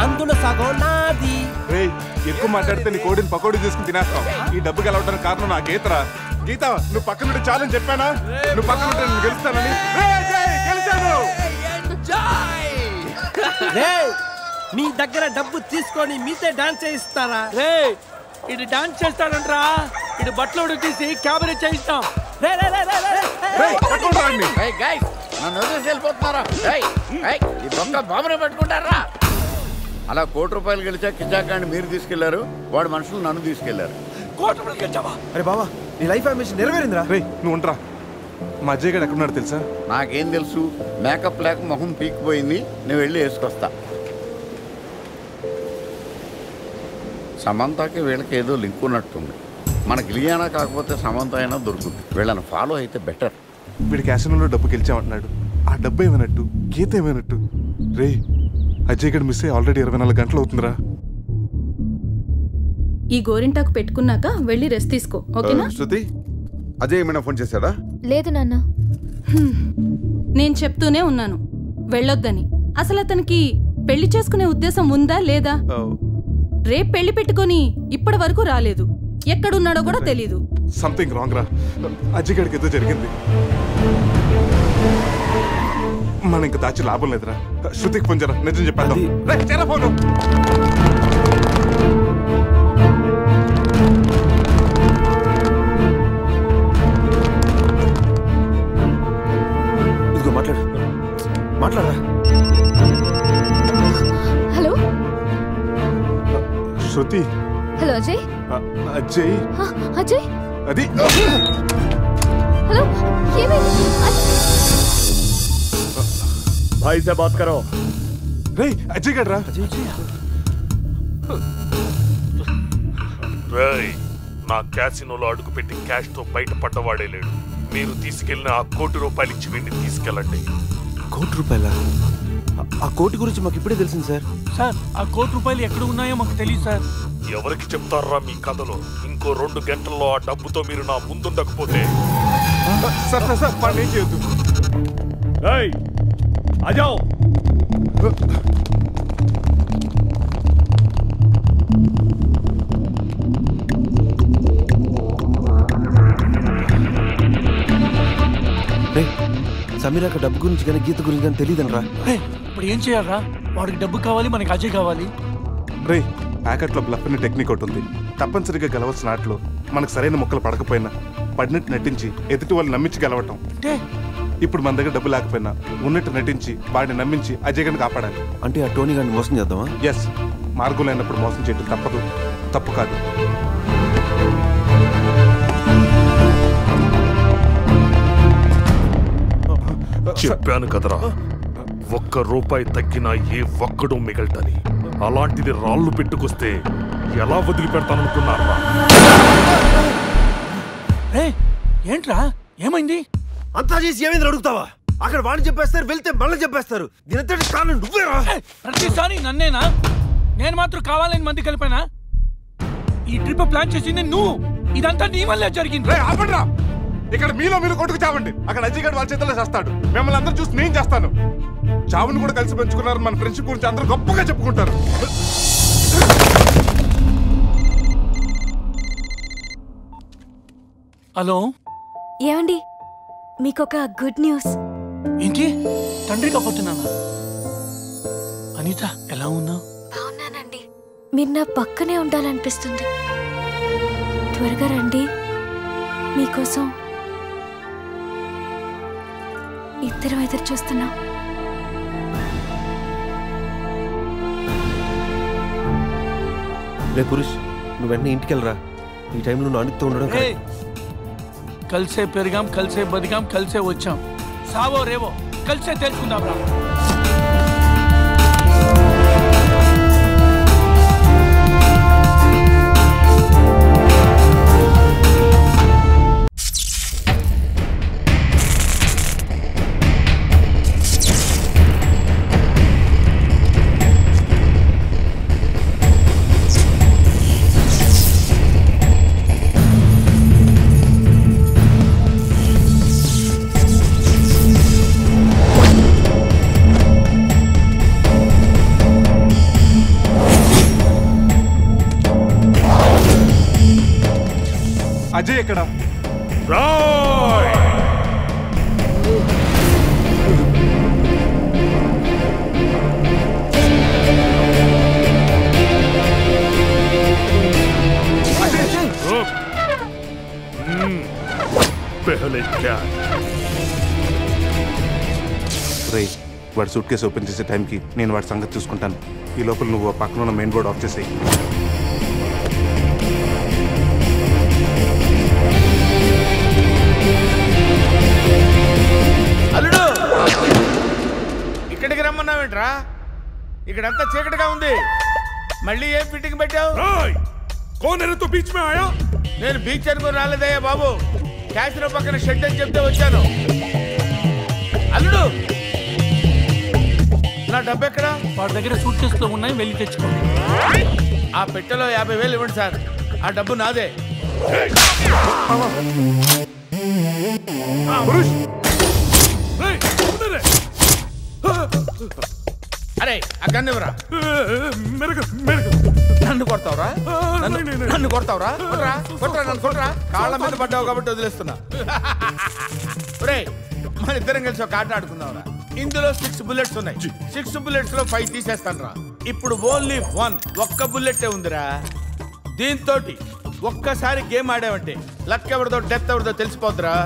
[SPEAKER 16] అందులో సగం నాది.
[SPEAKER 3] రేయ్ ఎక్కువ మాట్లాడితే నీ కోడిని పకోడీ చేసుకుని తినేస్తాం. ఈ డబ్బు గెలవడానికి కారణం నా గీతరా. గీత నువ్వు పక్కన ఉంటే చాలని చెప్పానా? నువ్వు పక్కన ఉంటే నేను గెలుస్తానని. గెలిచాను.
[SPEAKER 16] మీ దగ్గర డబ్బు తీసుకొని మీతో డాన్స్ చేయిస్తారా?
[SPEAKER 10] రే ఇది డాన్స్ చేస్తాడంట్రా. ఇది బట్టలు ఉడికేసి క్యాబరే చేయిస్తాం.
[SPEAKER 14] నన్ను వదిలేసి వెళ్ళిపోతున్నారా? ఈ దొంగ బాబునే పట్టుకుంటారా? అలా ₹1 గెలిచా కిజాకాన్ని మీరు తీసుకెళ్లారు, వాడు మనుషులు నన్ను తీసుకెళ్లారు.
[SPEAKER 8] అరే బావా నీ లైఫ్ అంబిషన్ నెరవేరిందిరా.
[SPEAKER 3] రేయ్ నువ్వు ఉండరా. మా అజయ్ గడు ఎక్కడున్నాడు తెలుసా?
[SPEAKER 14] నాకేం తెలుసు, మేకప్ లేక మొహం పీకిపోయింది, నేను వెళ్ళి వేసుకొస్తా. సమంతకి వీళ్ళకి ఏదో లింక్ ఉన్నట్టుంది. మనకి ఇలియానా కాకపోతే సమంత అయినా దొరుకుతుంది. వీళ్ళని ఫాలో అయితే బెటర్.
[SPEAKER 3] వీడి క్యాసినోలో డబ్బు గెలిచామంటున్నాడు. ఆ డబ్బు ఏమైనట్టు, గీత ఏమైనట్టు? రే అజయ్ గడు మిస్ అయ్యి ఆల్రెడీ 24 గంటలు అవుతుందిరా.
[SPEAKER 17] ఈ గోరింటాకు పెట్టుకున్నాక వెళ్ళి రెస్ట్ తీసుకో, ఓకేనా?
[SPEAKER 18] శృతి అజయ్ ఏమైనా ఫోన్ చేశాడా?
[SPEAKER 2] లేదు నాన్న.
[SPEAKER 17] నేను చెప్తూనే ఉన్నాను వెళ్ళొద్దని. అసలు అతనికి పెళ్లి చేసుకునే ఉద్దేశం ఉందా లేదా? రేపు పెళ్లి పెట్టుకొని ఇప్పటి వరకు రాలేదు. ఎక్కడున్నాడో కూడా తెలీదు.
[SPEAKER 3] సంథింగ్ రాంగ్ రా. అజయ్ గడికి ఏదో జరిగింది. మనం ఇంకా దాచి లాభం లేదురా. శృతికి ఫోన్ చేయరా, నిజం చెప్పేద్దాం. ఫోను
[SPEAKER 8] ఇదిగో మాట్లాడరా.
[SPEAKER 2] హలో
[SPEAKER 3] శృతి.
[SPEAKER 2] హలో అజయ్.
[SPEAKER 3] అజయ్
[SPEAKER 2] అజయ్
[SPEAKER 3] అది.
[SPEAKER 2] హలో ఏమైంది?
[SPEAKER 12] भाई से बात करो.
[SPEAKER 3] రే అజయ్ గడ్రా.
[SPEAKER 12] రేయ్ నా క్యాసినోలో అడుగుపెట్టి క్యాష్ తో బయటపడ్డవాడే లేడు. మీరు తీసుకెళ్లిన ఆ ₹1 ఇచ్చి వీడిని తీసుకెళ్ళండి.
[SPEAKER 8] ₹1? ఆ కోటి గురించి మాకు ఇప్పుడే తెలిసింది సార్.
[SPEAKER 10] సార్ ఆ ₹1 ఎక్కడ ఉన్నాయో మాకు తెలియదు సార్.
[SPEAKER 12] ఎవరికి చెప్తారా మీ కథలో? ఇంకో 2 గంటల్లో ఆ డబ్బుతో మీరు నా ముందుండకపోతే
[SPEAKER 3] సార్ పని ఏం చేయొద్దు.
[SPEAKER 12] ఆజావ్.
[SPEAKER 8] సమీరాక డబ్బు గురించి కానీ గీత గురించి కానీ తెలియదనరా.
[SPEAKER 10] ఇప్పుడు ఏం చేయాలరా? వాడికి డబ్బు కావాలి, మనకి అజయ్ కావాలి.
[SPEAKER 3] రే ప్యాకెట్లో బ్లఫ్ అనే టెక్నిక్ ఒకటి ఉంది. తప్పనిసరిగా గెలవాల్సిన ఆటలో మనకు సరైన ముక్కలు పడకపోయినా పడినట్టు నటించి ఎదుటి వాళ్ళు నమ్మించి గెలవటం. ఇప్పుడు మన దగ్గర డబ్బు లేకపోయినా ఉన్నట్టు నటించి వాడిని నమ్మించి అజయ్ గడిని కాపాడాలి.
[SPEAKER 8] అంటే ఆ టోనీ గారిని మోసం చేద్దామా?
[SPEAKER 3] ఎస్. మార్గం లేనప్పుడు మోసం చేయడం తప్పదు, తప్పు కాదు.
[SPEAKER 12] చెప్పాను కదరా, ₹1 తగ్గినా ఏ ఒక్కడు మిగలటని. అలాంటిది రాళ్ళు పెట్టుకొస్తే ఎలా వదిలిపెడతాననుకున్నారా?
[SPEAKER 10] ఏంట్రా ఏమైంది?
[SPEAKER 8] అంతా చేసి ఏమైంది అడుగుతావా? అక్కడ వాడిని చెప్పేస్తారు, వెళ్తే మళ్ళీ చెప్పేస్తారు. దీని కారణం నువ్వేరా.
[SPEAKER 10] ప్రతిసారి నన్నేనా? నేను మాత్రం కావాలని మంది కలిపానా? ఈ ట్రిప్ ప్లాన్ చేసింది నువ్వు. ఇదంతా నీ వల్లే జరిగింది.
[SPEAKER 3] ఆపండ్రా. ఇక్కడ మీలో మీరు కొట్టుకు చావండి. అక్కడ అజయ్ గడ్ వాళ్ళ చేతిలో చేస్తాడు. మిమ్మల్ని అందరూ చూసి నేను చేస్తాను. చావుని కూడా కలిసి పెంచుకున్నారు. మన ఫ్రెండ్షిప్ గురించి అందరూ గొప్పగా చెప్పుకుంటారు.
[SPEAKER 10] హలో
[SPEAKER 2] ఏమండి, మీకొక గుడ్ న్యూస్.
[SPEAKER 10] ఏంటి? తండ్రి కాబోతున్నానా? అనిత ఎలా ఉన్నావు?
[SPEAKER 2] బాగున్నానండి. మీరు నా పక్కనే ఉండాలనిపిస్తుంది. త్వరగా రండి, మీకోసం ఇద్దరం ఎదురు చూస్తున్నాం.
[SPEAKER 8] రే పురుష్, నువ్వు వెంటనే ఇంటికి వెళ్ళరా. ఈ టైంలో నువ్వు అనితో ఉండడం
[SPEAKER 10] కలిసే పెరిగాం, కలిసే బతికాం, కలిసే వచ్చాం. సావో రేవో కలిసే తెలుసుకుందాం రా.
[SPEAKER 18] అజయ్ ఎక్కడ?
[SPEAKER 3] రేయ్, వాడి సూట్ కేసు ఓపెన్ చేసే టైంకి నేను వాడి సంగతి చూసుకుంటాను. ఈ లోపల నువ్వు పక్కన ఉన్న మెయిన్ బోర్డ్ ఆఫ్ చేసేయి.
[SPEAKER 4] అల్లుడు, ఇక్కడికి రమ్మన్నావేంట్రా? ఇక్కడంతా చీకటిగా ఉంది. మళ్ళీ ఏం ఫిట్టింగ్ పెట్టావు? నేను బీచ్ అనుకుని రాలేదయ్యా బాబు. క్యాసినో పక్కన షెడ్ అని చెప్తే వచ్చాను. అల్లుడు, నా డబ్బు ఎక్కడ?
[SPEAKER 10] వాడి దగ్గర సూట్ కేసులో ఉన్నాయి, వెళ్ళి తెచ్చుకోండి.
[SPEAKER 4] ఆ పెట్టెలో 50,000 ఇవ్వండి సార్. ఆ డబ్బు నాదే. అరే ఆ గన్ను ఇవ్వరా. నన్ను కొడతావురా? నన్ను కొడతావురా? కొట్రా కొట్రా, నన్ను కొట్రా. కాళ్ళ మీద పడ్డావు కాబట్టి వదిలేస్తున్నా. రే, మన ఇద్దరం కలిసి ఒక ఆట ఆడుకుందాంరా. ఇందులో 6 బుల్లెట్స్ ఉన్నాయి. 6 బుల్లెట్స్ లో 5 తీసేస్తాను రా. ఇప్పుడు ఓన్లీ 1 ఒక్క బుల్లెట్టే ఉందిరా. దీంతో ఒక్కసారి గేమ్ ఆడావంటే లక్ ఎవరిదో డెత్ ఎవరిదో తెలిసిపోద్దురా.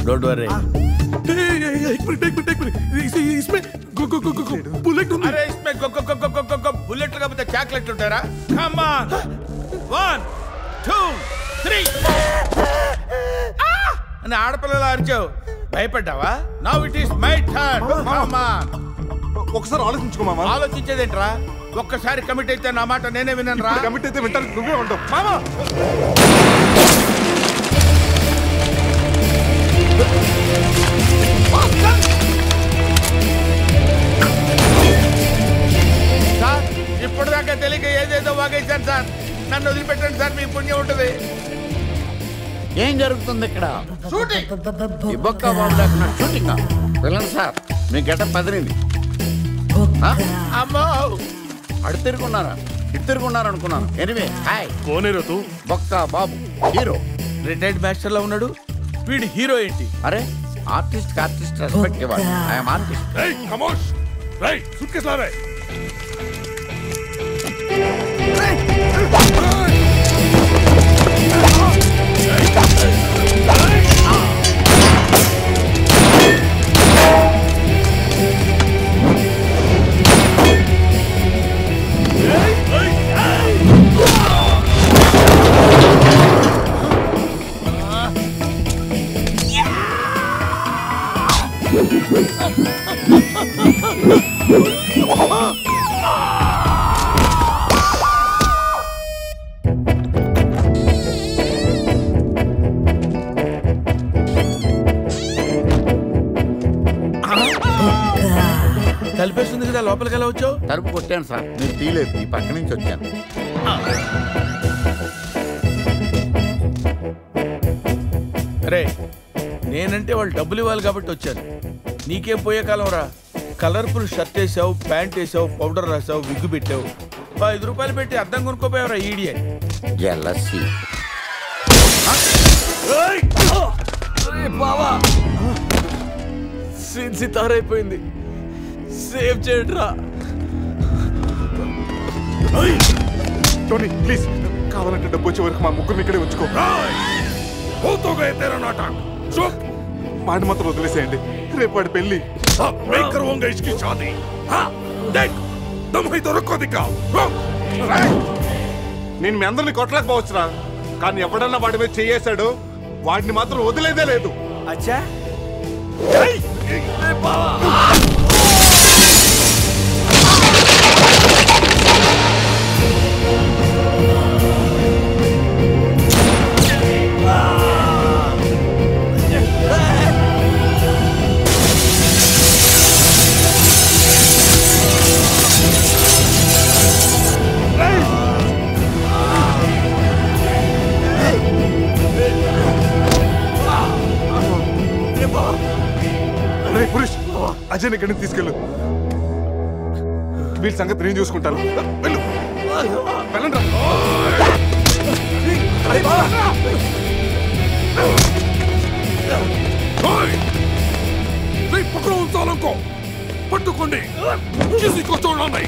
[SPEAKER 4] डोंट वरी बुलेट अरे इसमें बुलेट लगाते चॉकलेट ఉంటారా कम ऑन 1 2 3 అని ఆడపిల్లలా అరిచావు. భయపడ్డావా? Now it is my turn. Come on.
[SPEAKER 18] ఒకసారి ఆలోచించుకో మామ.
[SPEAKER 4] ఆలోచించేదేంట్రా? ఒక్కసారి కమిట్ అయితే నా మాట నేనే విన్నాను రా.
[SPEAKER 18] కమిట్ అయితే వింటాను, నువ్వే ఉంటావు
[SPEAKER 4] మామ. సార్, ఇప్పటిదాకా తెలియక ఏదేదో వాగేశాను సార్. నన్ను వదిలిపెట్టండి సార్, మీ పుణ్యం ఉంటుంది.
[SPEAKER 14] ఏం జరుగుతుంది ఇక్కడ? ఈ బొక్క బాబు లేకుండా షూటింగ్. వెళ్ళండి సార్, మీ గెటప్ పదిరింది.
[SPEAKER 4] అమ్మో,
[SPEAKER 14] అడు తిరుగున్నారా? ఇటు తిరుగున్నారు అనుకున్నాను. Anyway hi. బొక్క బాబు హీరో.
[SPEAKER 4] రిటైర్డ్ మాస్టర్ లో ఉన్నాడు. వీడి హీరో ఏంటి?
[SPEAKER 14] అరే, ఆర్టిస్ట్ కి ఆర్టిస్ట్ రెస్పెక్ట్ ఇవ్వాలి. I'm artist.
[SPEAKER 4] తలుపేస్తుంది కదా, లోపలికి ఎలా వచ్చావు?
[SPEAKER 14] తలుపు కొట్టాను సార్, మీరు తీయలేదు. ఈ పక్క నుంచి వచ్చాను.
[SPEAKER 4] అరే, నేనంటే వాళ్ళు డబ్బులు ఇవ్వాలి కాబట్టి వచ్చాను. నీకేం పోయే కాలం రా. కలర్ఫుల్ షర్ట్ వేసావు, ప్యాంట్ వేసావు, పౌడర్ రాసావు, విగ్గు పెట్టావు. 5 రూపాయలు పెట్టి అద్దం కొనుక్కోపోయావురా ఈడియట్.
[SPEAKER 14] జెలసీ.
[SPEAKER 15] బావా, సీన్ సితారైపోయింది. సేవ్ చేయడ్రా.
[SPEAKER 18] టోనీ ప్లీజ్, కావాలంటే డబ్బు వచ్చే వరకు మా ముగ్గురిని ఇక్కడే ఉంచుకో. మాట మాత్రం వదిలేసేయండి. రేపు వాడి పెళ్లి. నేను మీ అందరిని కొట్టలేకపోవచ్చురా, కానీ ఎవడన్నా వాడి మీద చేయేశాడు, వాడిని మాత్రం వదిలేదే లేదు.
[SPEAKER 15] అచ్చా
[SPEAKER 18] అజయ్ ఇక్కడి నుంచి తీసుకెళ్ళు. వీళ్ళ సంగతి నేను చూసుకుంటాను. వెళ్ళు వెళ్ళండి.
[SPEAKER 12] పక్కన ఉంచాలనుకో పట్టుకోండి. చూడండి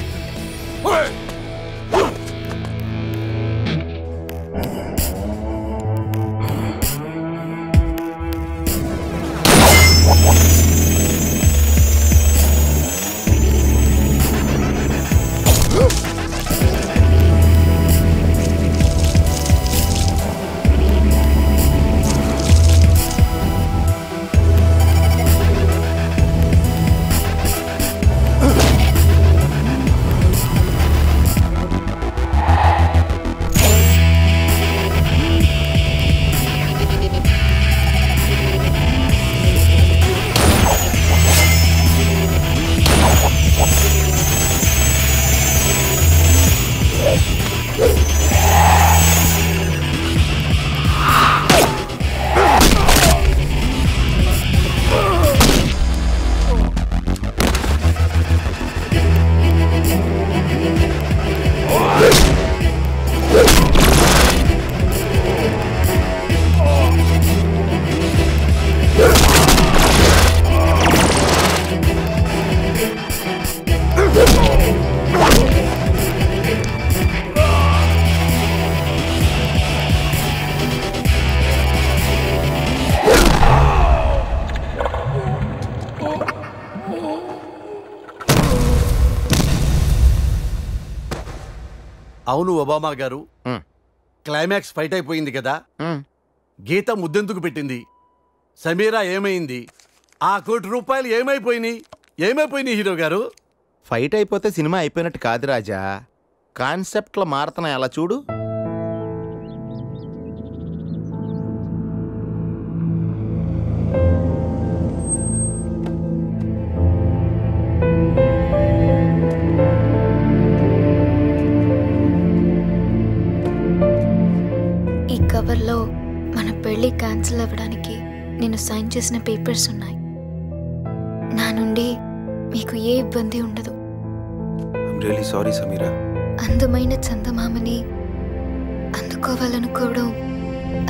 [SPEAKER 19] అవును ఒబామా గారు, క్లైమాక్స్ ఫైట్ అయిపోయింది కదా. గీత ముద్దెందుకు పెట్టింది? సమీరా ఏమైంది? ఆ ₹1 ఏమైపోయినాయి హీరో గారు?
[SPEAKER 8] ఫైట్ అయిపోతే సినిమా అయిపోయినట్టు కాదు రాజా, కాన్సెప్ట్లో మారుతున్నాయి. అలా చూడు.
[SPEAKER 2] కవర్లో మన పెళ్లి క్యాన్సిల్ అవ్వడానికి నేను సైన్ చేసిన పేపర్స్ ఉన్నాయి. నా నుండి మీకు ఏ ఇబ్బంది ఉండదు.
[SPEAKER 8] Really sorry Sameera.
[SPEAKER 2] అందమైన చందమామని అందుకోవాలనుకోవడం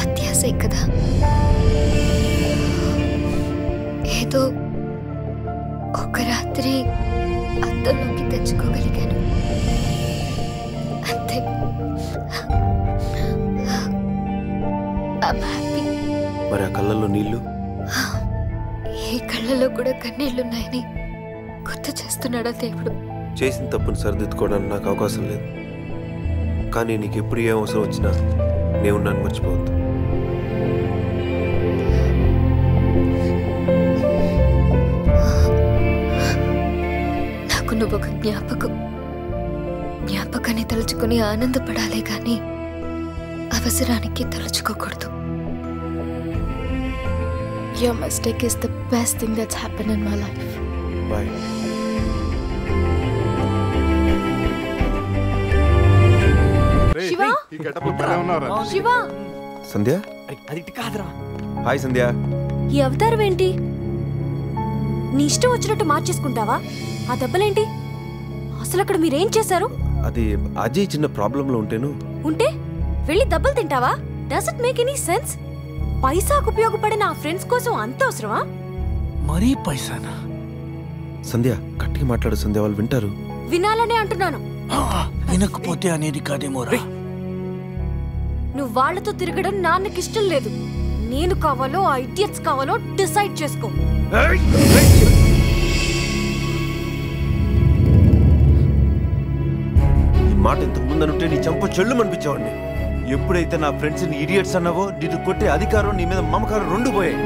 [SPEAKER 2] అత్యాశే కదా. ఏదో ఒక రాత్రి అద్దంలోకి తెచ్చుకోగలిగాను అంతే.
[SPEAKER 8] మరి ఆ కళ్ళల్లో నీళ్లు?
[SPEAKER 2] ఈ కళ్ళలో కూడా కన్నీళ్లున్నాయని గుర్తు చేస్తున్నాడా దేవుడు?
[SPEAKER 8] చేసిన తప్పును సరిదిద్దుకోవడానికి నాకు అవకాశం లేదు, కానీ నీకు ఎప్పుడు ఏ అవసరం వచ్చినా నేను నన్ను మర్చిపోవద్దు.
[SPEAKER 2] నాకు నువ్వు ఒక జ్ఞాపకాన్ని తలుచుకుని ఆనందపడాలే గాని అవసరానికి తలుచుకోకూడదు. Your mistake is the best thing that's happened in my life.
[SPEAKER 8] Bye.
[SPEAKER 2] Shiva,
[SPEAKER 18] ఈ గెటప్లో భలే ఉన్నారా?
[SPEAKER 2] శివ,
[SPEAKER 8] సంధ్య,
[SPEAKER 5] అది కాదురా.
[SPEAKER 8] హాయ్ సంధ్య.
[SPEAKER 13] ఈ అవతారం ఏంటి? నీ ఇష్టం వచ్చినట్టు మార్చేసుకుంటావా? ఆ దెబ్బలేంటి? అసలు అక్కడ మీరేం చేశారు?
[SPEAKER 8] అది అజయ్ చిన్న ప్రాబ్లంలో
[SPEAKER 13] ఉంటే వెళ్ళి దెబ్బలు తింటావా? Does it make any sense? పైసాకు ఉపయోగపడిన ఆ ఫ్రెండ్స్ కోసం అంత అవసరమా?
[SPEAKER 10] మరీ పైసానా?
[SPEAKER 8] సంధ్య గట్టిగా మాట్లాడు సంధ్య, వాళ్ళు వింటారు.
[SPEAKER 13] వినాలనే అంటున్నాను.
[SPEAKER 10] వినకపోతే అనేది కాదేమోరా.
[SPEAKER 13] నువ్వు వాళ్లతో తిరగడం నాన్నకిష్టం లేదు. నేను కావాలో ఆ ఇడియట్స్ కావాలో డిసైడ్ చేసుకో.
[SPEAKER 8] ఈ మాట ఇంతకు ముందనుంటే నీ చంప చెల్లు అనిపించేవాడిని. ఎప్పుడైతే నా ఫ్రెండ్స్ ని ఇడియట్స్ అన్నావో, నిన్ను కొట్టే అధికారం, నీ మీద మమకారం రెండు పోయాయి.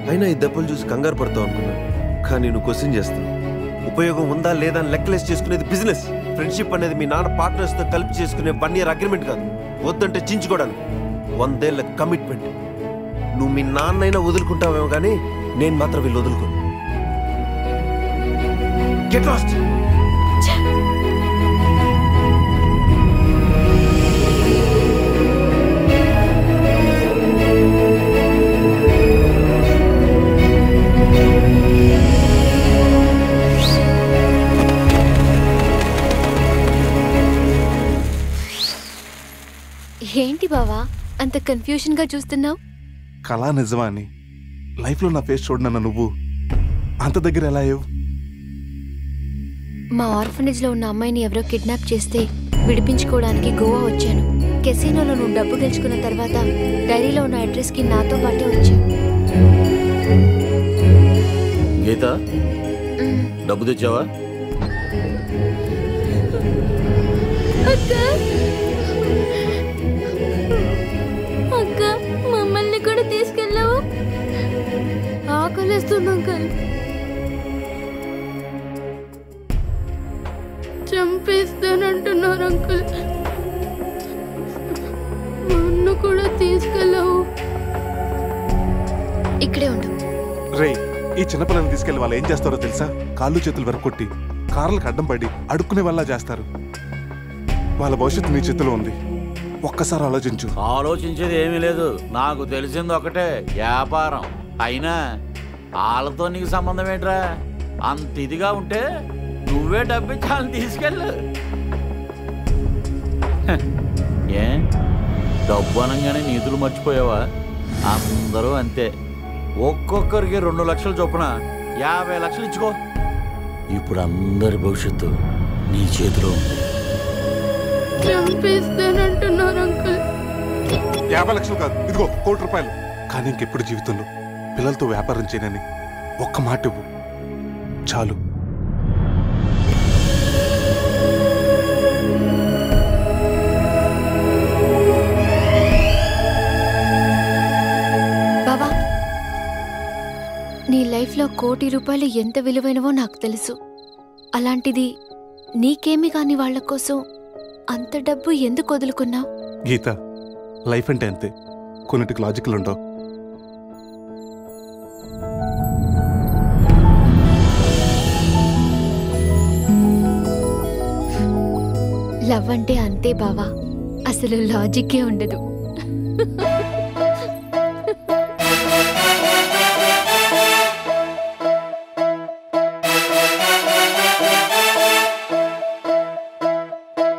[SPEAKER 8] అయినా ఈ దెబ్బలు చూసి కంగారు పడతావు అనుకున్నాను, కానీ నువ్వు క్వశ్చన్ చేస్తావు. ఉపయోగం ఉందా లేదా అని లెక్కలేసి చేసుకునేది బిజినెస్. ఫ్రెండ్షిప్ అనేది మీ నాన్న పార్ట్నర్స్తో కలిపి చేసుకునే 1 year అగ్రిమెంట్ కాదు, వద్దంటే చించుకోవడానికి 100 ఏళ్ల కమిట్మెంట్. నువ్వు మీ నాన్నైనా వదులుకుంటావేమో కానీ నేను మాత్రం వీళ్ళు వదులుకోను. Get lost.
[SPEAKER 2] ఏంటి బావా అంత కన్ఫ్యూజన్ గా చూస్తున్నావు?
[SPEAKER 18] కళా నిజమా అని లైఫ్లో నా ఫేస్ చూడనన్న నువ్వు అంత దగ్గర ఎలా అయ్యావు?
[SPEAKER 2] మా ఆర్ఫనేజ్ లో ఉన్న అమ్మాయిని ఎవరో కిడ్నాప్ చేస్తే విడిపించుకోవడానికి గోవా వచ్చాను. కెసినోలో నువ్వు డబ్బు గెలుచుకున్న తర్వాత డైరీలో ఉన్న అడ్రస్ కి నాతో పాటే వచ్చావు.
[SPEAKER 19] గీత డబ్బు తెచ్చావా?
[SPEAKER 2] అక్క మమ్మల్ని కూడా తీసుకెళ్ళావు. ఆకలిస్తుంది అంకల్. చంపేస్తానంటున్నారు అంకుల్. నన్ను కూడా తీసుకెళ్ళావు. ఇక్కడే ఉండు.
[SPEAKER 18] రే, ఈ చిన్నపిల్లని తీసుకెళ్లి వాళ్ళు ఏం చేస్తారో తెలుసా? కాళ్ళు చేతులు వెరకొట్టి కార్లకు అడ్డం పడి అడుక్కునే వల్ల చేస్తారు. వాళ్ళ భవిష్యత్తు నీ చేతిలో ఉంది. ఒక్కసారి ఆలోచించు.
[SPEAKER 19] ఆలోచించేది ఏమీ లేదు. నాకు తెలిసింది ఒకటే, వ్యాపారం. అయినా వాళ్ళతో నీకు సంబంధం ఏంట్రా? అంత ఇదిగా ఉంటే నువ్వే డబ్బిచ్చాలని తీసుకెళ్ళు. ఏ డబ్బు అనగానే నీతులు మర్చిపోయావా? అందరూ అంతే. ఒక్కొక్కరికి 2 లక్షలు చొప్పున 50 లక్షలు ఇచ్చుకో. ఇప్పుడు అందరి భవిష్యత్తు నీ చేతిలో ఉంది.
[SPEAKER 2] చంపేస్తానంటున్నారు అంకుల్.
[SPEAKER 18] 50 లక్షలు కాదు, ఇదిగో 1 కోటి రూపాయలు. కానీ ఇంకెప్పుడు జీవితంలో పిల్లలతో వ్యాపారం చేయనని ఒక్క మాట ఇవ్వు చాలు.
[SPEAKER 2] బాబా, నీ లైఫ్లో 1 కోటి రూపాయలు ఎంత విలువైనవో నాకు తెలుసు. అలాంటిది నీకేమి కాని వాళ్ళ కోసం అంత డబ్బు ఎందుకు వదులుకున్నావు?
[SPEAKER 18] గీత, లైఫ్ అంటే అంతే. కొన్నిటికి లాజికల్ ఉండవు.
[SPEAKER 2] లవ్ అంటే అంతే బావా, అసలు లాజిక్కే ఉండదు.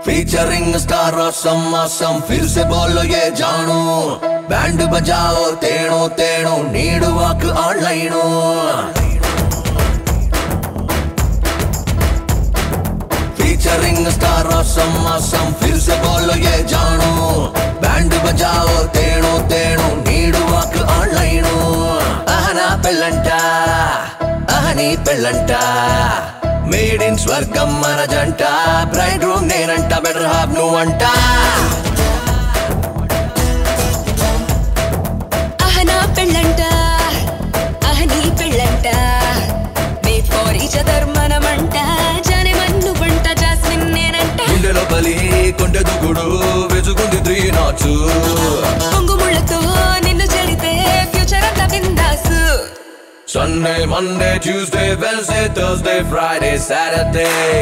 [SPEAKER 20] फीचरिंग स्टार ऑसम ऑसम फिर से बोलो ये जानू बैंड बजाओ तेणो तेणो नीड वॉक ऑनलाइनो फीचरिंग स्टार ऑसम ऑसम फिर से बोलो ये जानू बैंड बजाओ तेणो तेणो नीड वॉक ऑनलाइनो अहना पेल्लंटा अहनी पेल्लंटा మేడ్ ఇన్ స్వర్గం మన జంట బ్రైడ్ రూమ్ నేనంట బెటర్ హాఫ్ నువ్వంట
[SPEAKER 21] అహనా పెళ్ళంట అహనీ పెళ్ళంట మేడ్ ఫర్ ఈచ్ అదర్ మనమంట జానే మన్ను వంట జాస్మిన్ నేనంట
[SPEAKER 20] గుండెలో బలి కొండె దుగుడు వెజుకుంది 3 నాట్స్
[SPEAKER 21] పొంగుముళ్ళతో నిన్ను చెడితే ఫ్యూచర్ అంతా bindaas
[SPEAKER 20] Sunday, Monday, Tuesday, Wednesday, Thursday, Friday, Saturday.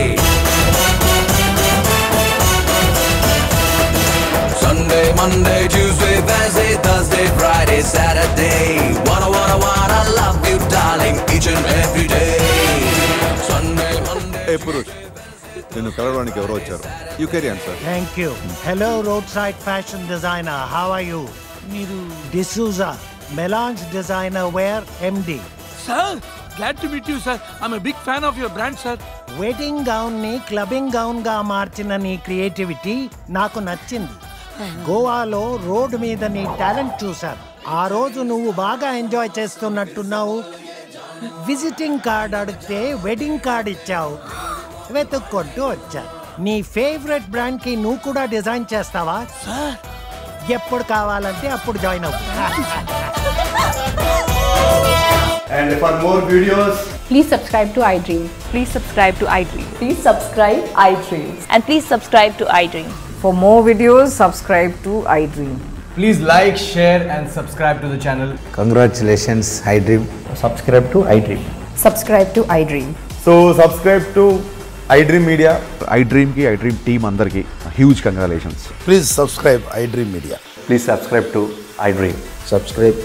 [SPEAKER 20] Sunday, Monday, Tuesday, Wednesday, Thursday, Friday, Saturday. Wanna, love you, darling, each and every day. Sunday, Monday.
[SPEAKER 22] Hey, Purush. నిన్ను కలవడానికి ఎవరో వచ్చారు. You carry on sir.
[SPEAKER 23] Thank you. Hello road side fashion designer, how are you?
[SPEAKER 10] మీరు
[SPEAKER 23] డిసూజా మెలాన్స్ designer wear MD.
[SPEAKER 10] Sir, glad to meet you, sir. I'm a big fan of your brand, sir.
[SPEAKER 23] Wedding gown ని clubbing gown గా మార్చిన నీ creativity నాకు నచ్చింది. గోవాలో road మీద నీ టాలెంట్ చూశాను. ఆ రోజు నువ్వు బాగా ఎంజాయ్ చేస్తున్నట్టున్నావు. విజిటింగ్ కార్డ్ అడిగితే వెడ్డింగ్ కార్డ్ ఇచ్చావు. వెతుక్కుంటూ వచ్చాను. నీ ఫేవరెట్ బ్రాండ్ కి నువ్వు కూడా డిజైన్ చేస్తావా? ఎప్పుడు కావాలంటే అప్పుడు జాయిన్ అవ్వు.
[SPEAKER 24] And for more videos,
[SPEAKER 25] please subscribe to iDream. Please subscribe to iDream. Please subscribe iDream. And please subscribe to iDream.
[SPEAKER 26] For more videos, subscribe to iDream.
[SPEAKER 24] please like, share and subscribe to the channel.
[SPEAKER 27] Congratulations, iDream.
[SPEAKER 24] Subscribe to iDream.
[SPEAKER 26] Subscribe to iDream.
[SPEAKER 22] So subscribe to iDream Media. iDream ki iDream team andarki huge congratulations.
[SPEAKER 27] Please subscribe iDream Media.
[SPEAKER 22] Please subscribe to iDream.
[SPEAKER 27] Subscribe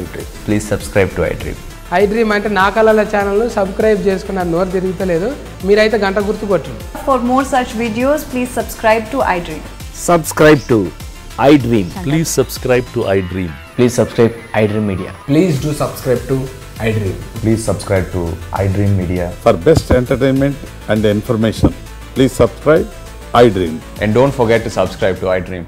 [SPEAKER 27] iDream.
[SPEAKER 22] Please subscribe to iDream.
[SPEAKER 28] iDream అంటే నా కళల channel subscribe చేసుకున్న నోరు తిరుగుతలేదు. మీరైతే గంట గుర్తు కొట్టండి.
[SPEAKER 26] For more such videos, please subscribe to iDream.
[SPEAKER 27] Subscribe to
[SPEAKER 1] iDream. Please subscribe to iDream.
[SPEAKER 24] Please subscribe iDream Media.
[SPEAKER 28] Please do subscribe to iDream.
[SPEAKER 22] Please subscribe to iDream Media.
[SPEAKER 3] For best entertainment and information, please subscribe iDream.
[SPEAKER 24] And don't forget to subscribe to iDream.